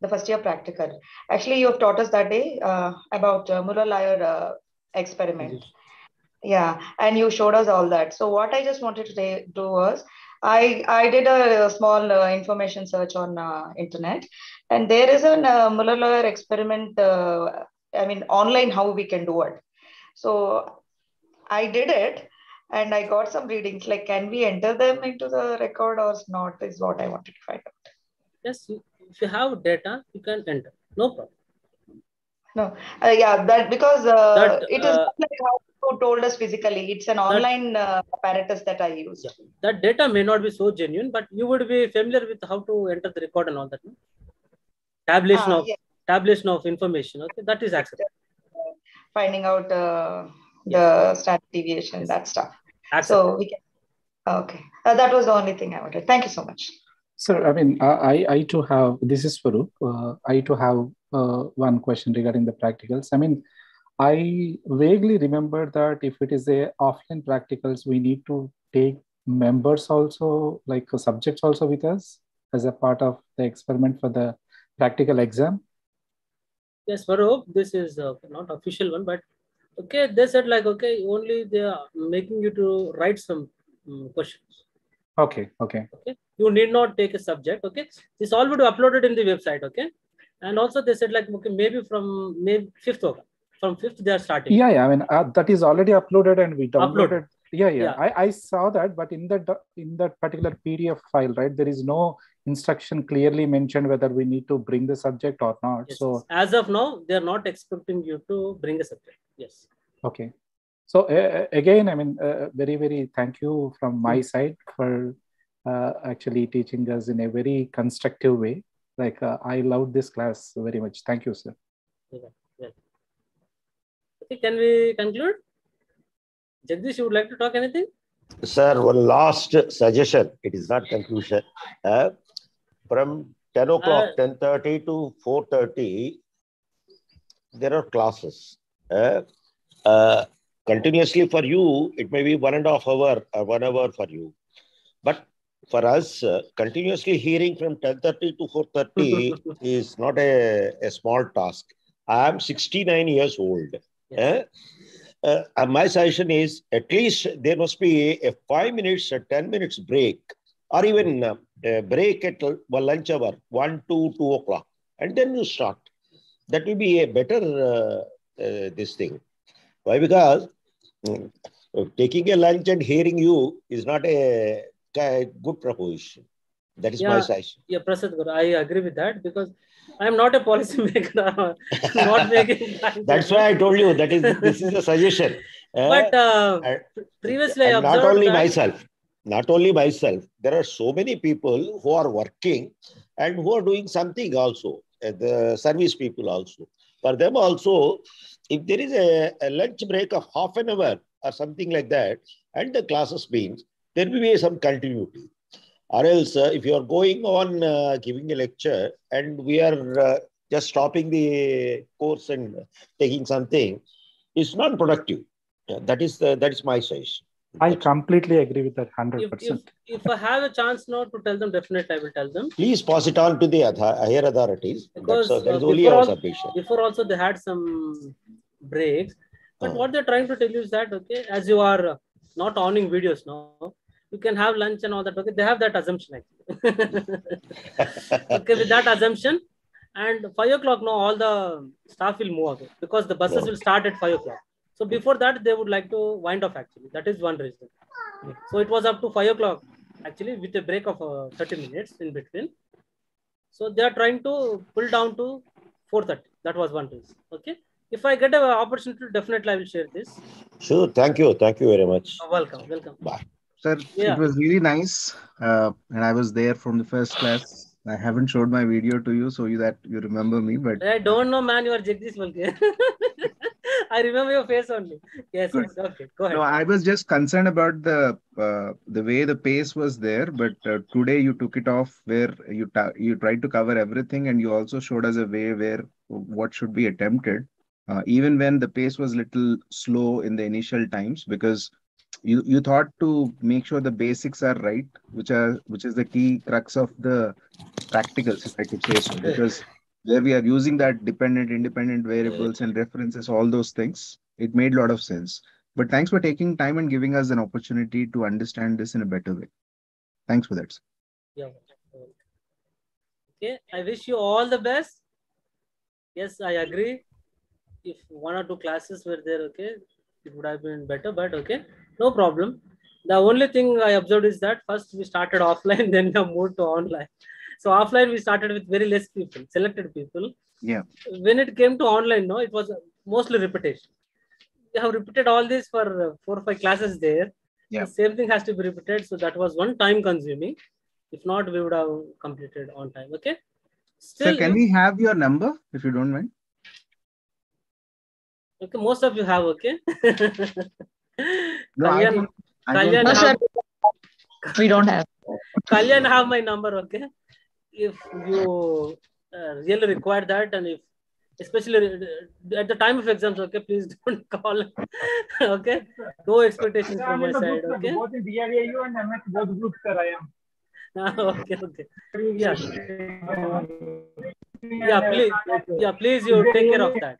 the first year practical. Actually, you have taught us that day about Muller-Lyer experiment. Yeah, and you showed us all that. So what I just wanted to do was, I did a small information search on internet, and there is a Muller-Lyer experiment. I mean, online how we can do it. So I did it, and I got some readings. Like, can we enter them into the record or not? Is what I wanted to find out. Yes, if you have data, you can enter. No problem. No, yeah, that because it is not like how you told us physically. It's an online apparatus that I used. Yeah, that data may not be so genuine, but you would be familiar with how to enter the record and all that. No? Tabulation of information. Okay, that is acceptable. Finding out the standard deviation, that stuff. So we can. Okay, that was the only thing I wanted. Thank you so much. Sir, I mean, I too have, this is Farouk. I too have one question regarding the practicals. I mean, I vaguely remember that if it is a offline practicals, we need to take members also, like subjects also with us as a part of the experiment for the practical exam. Yes, Farouk, this is not official one, but okay, they said like, okay, only they are making you to write some questions. Okay. You need not take a subject. Okay, this all would be uploaded in the website. Okay, and also they said like, okay, maybe from May 5th. Okay, from 5th they are starting. Yeah. I mean, that is already uploaded and we downloaded. Yeah. I saw that, but in that particular PDF file, right, there is no instruction clearly mentioned whether we need to bring the subject or not. Yes, so as of now, they are not expecting you to bring a subject. Yes. Okay. So again, I mean, very, very thank you from my side for actually teaching us in a very constructive way. Like I loved this class very much. Thank you, sir. Yeah. Okay, can we conclude? Jagdish, you would like to talk anything? Sir, one last suggestion. It is not conclusion. From 10 o'clock, 10:30 to 4:30, there are classes. Continuously for you, it may be 1.5 hours or 1 hour for you. But for us, continuously hearing from 10:30 to 4:30 is not a small task. I am 69 years old. Yes. My suggestion is at least there must be a 5 minutes or 10 minutes break, or even a break at lunch hour, 1 to 2 o'clock, and then you start. That will be a better this thing. Why? Because taking a lunch and hearing you is not a good proposition. That is my suggestion. Yeah, Prasad Guru, I agree with that because I am not a policy maker. Not making. That's why I told you that this is a suggestion. But previously, I observed not only myself. There are so many people who are working and who are doing something also. The service people also. For them also, if there is a lunch break of half an hour or something like that, and the classes means, there will be some continuity. Or else, if you are going on giving a lecture and we are just stopping the course and taking something, it's not productive. That is my suggestion. I completely agree with that 100%. If I have a chance now to tell them, definitely I will tell them. Please pass it on to the higher authorities. Because that is only our submission. Before also they had some breaks. But what they're trying to tell you is that, okay, as you are not owning videos now, you can have lunch and all that. Okay, they have that assumption actually. Okay, with that assumption, and 5 o'clock now, all the staff will move away because the buses will start at 5 o'clock. So before that, they would like to wind off actually. That is one reason. So it was up to 5 o'clock actually with a break of 30 minutes in between. So they are trying to pull down to 430. That was one reason. Okay. If I get an opportunity, definitely I will share this. Sure. Thank you. Thank you very much. Welcome. Welcome. Bye. Sir, Yeah. it was really nice. And I was there from the first class. I haven't showed my video to you so that you remember me, but I don't know, man. You are Jagdish Valke. I remember your face only. Yes, good. yes. Okay, go ahead. No, I was just concerned about the way the pace was there, but today you took it off where you tried to cover everything, and you also showed us a way where what should be attempted, even when the pace was little slow in the initial times, because you thought to make sure the basics are right, which is the key crux of the practicals, if I could say so, because where we are using that dependent, independent variables and references, all those things, it made a lot of sense. But thanks for taking time and giving us an opportunity to understand this in a better way. Thanks for that, sir. Yeah. Okay. I wish you all the best. Yes, I agree. If one or two classes were there, okay, it would have been better, but okay, no problem. The only thing I observed is that first we started offline, then we have moved to online. So offline we started with very less people, selected people. Yeah. When it came to online, no, it was mostly repetition. We have repeated all this for 4 or 5 classes there. Yeah. The same thing has to be repeated. So that was one time consuming. If not, we would have completed on time. Okay. Still, Sir, can we have your number if you don't mind? okay, most of you have, okay. No, Kalyan, Kalyan No, sir. We don't have. Kalyan have my number, okay. If you really require that, and if especially at the time of exams, okay, please don't call. Okay, no expectations from my side, okay. Both in DRAU and MS, both groups, sir, I am. Okay, okay. Yeah. Yeah, please, you take care of that.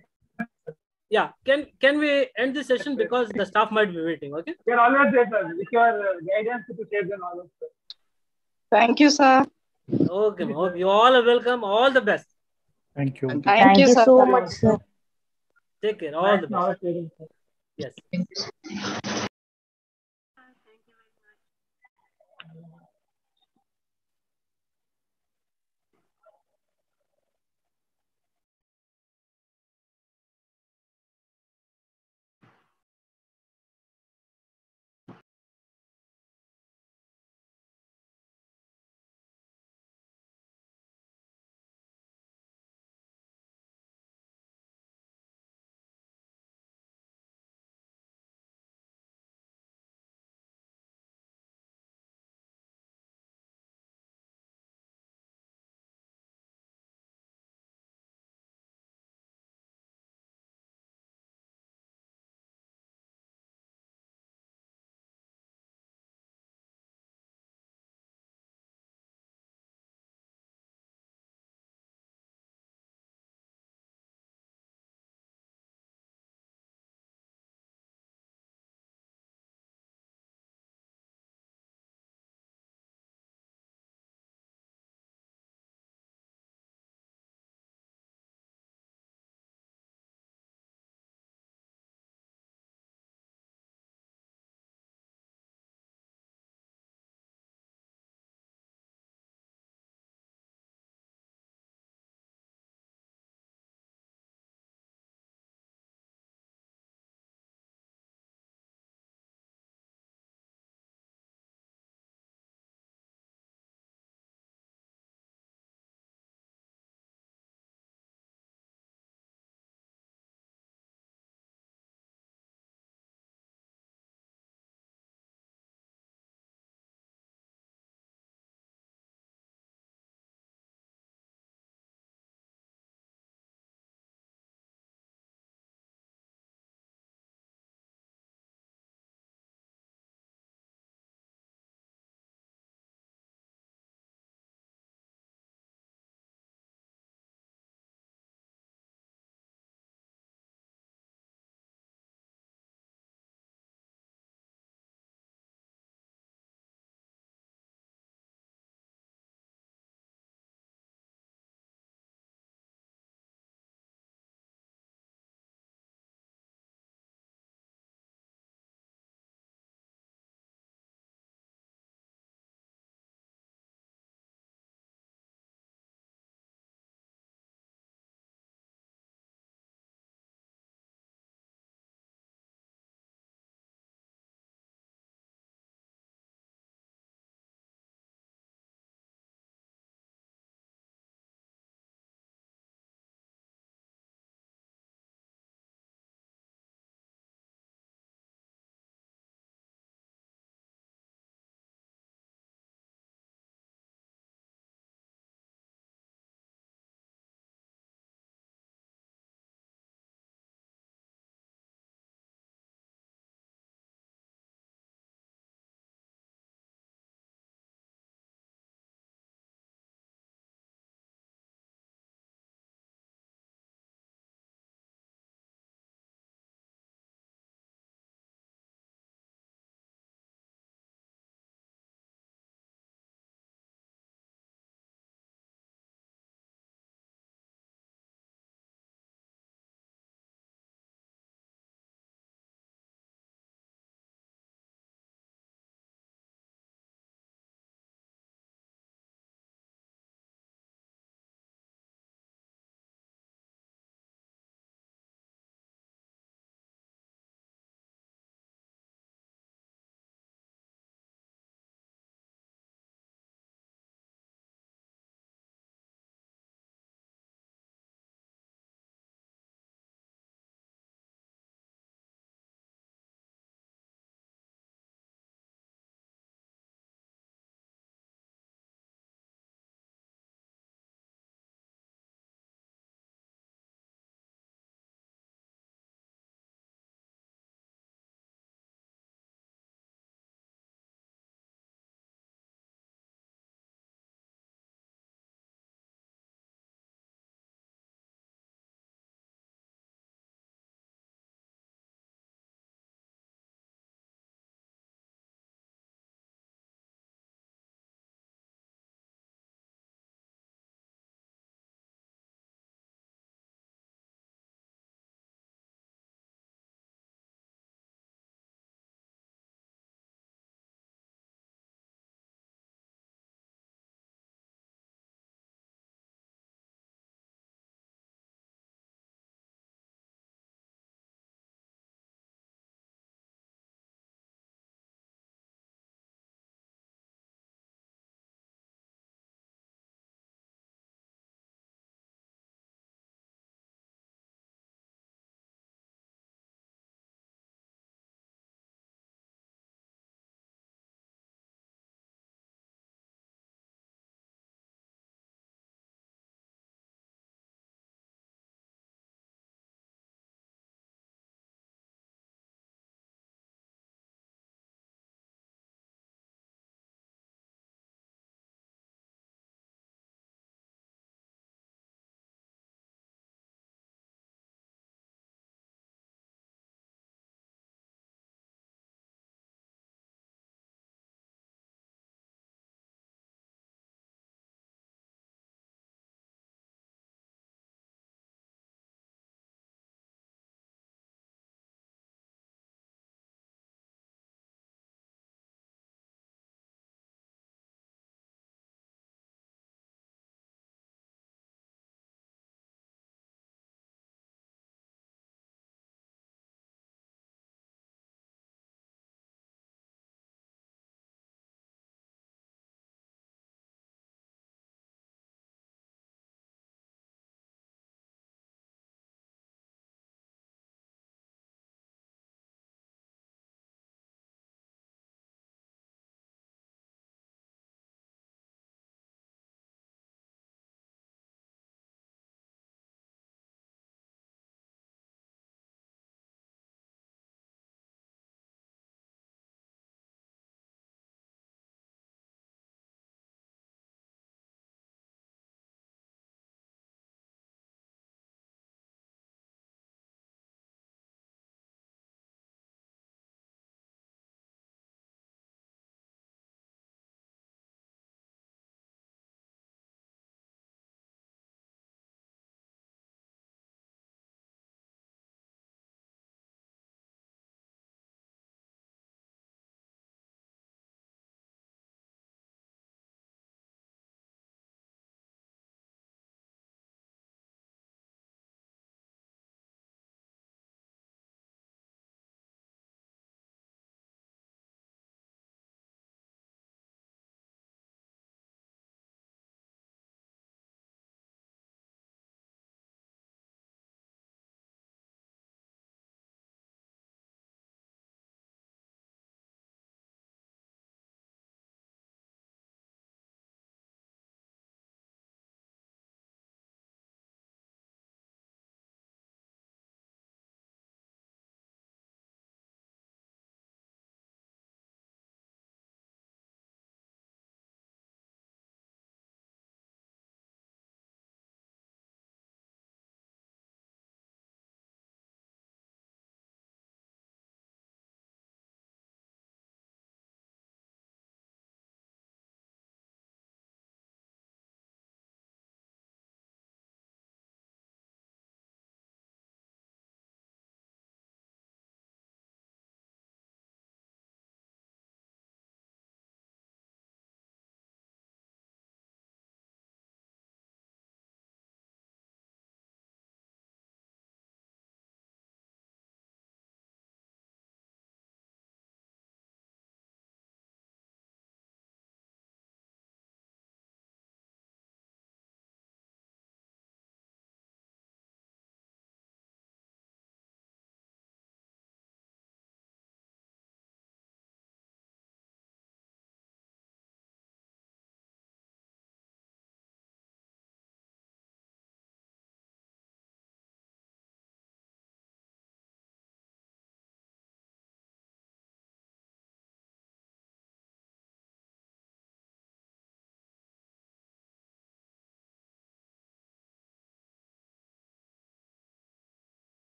Yeah, can we end this session because the staff might be waiting, okay? We are always there, sir. With your guidance to share them all. Thank you, sir. Okay, ma'am. You all are welcome. All the best. Thank you. Thank you, sir. so much, sir. Take care. All the best. Now, Yes.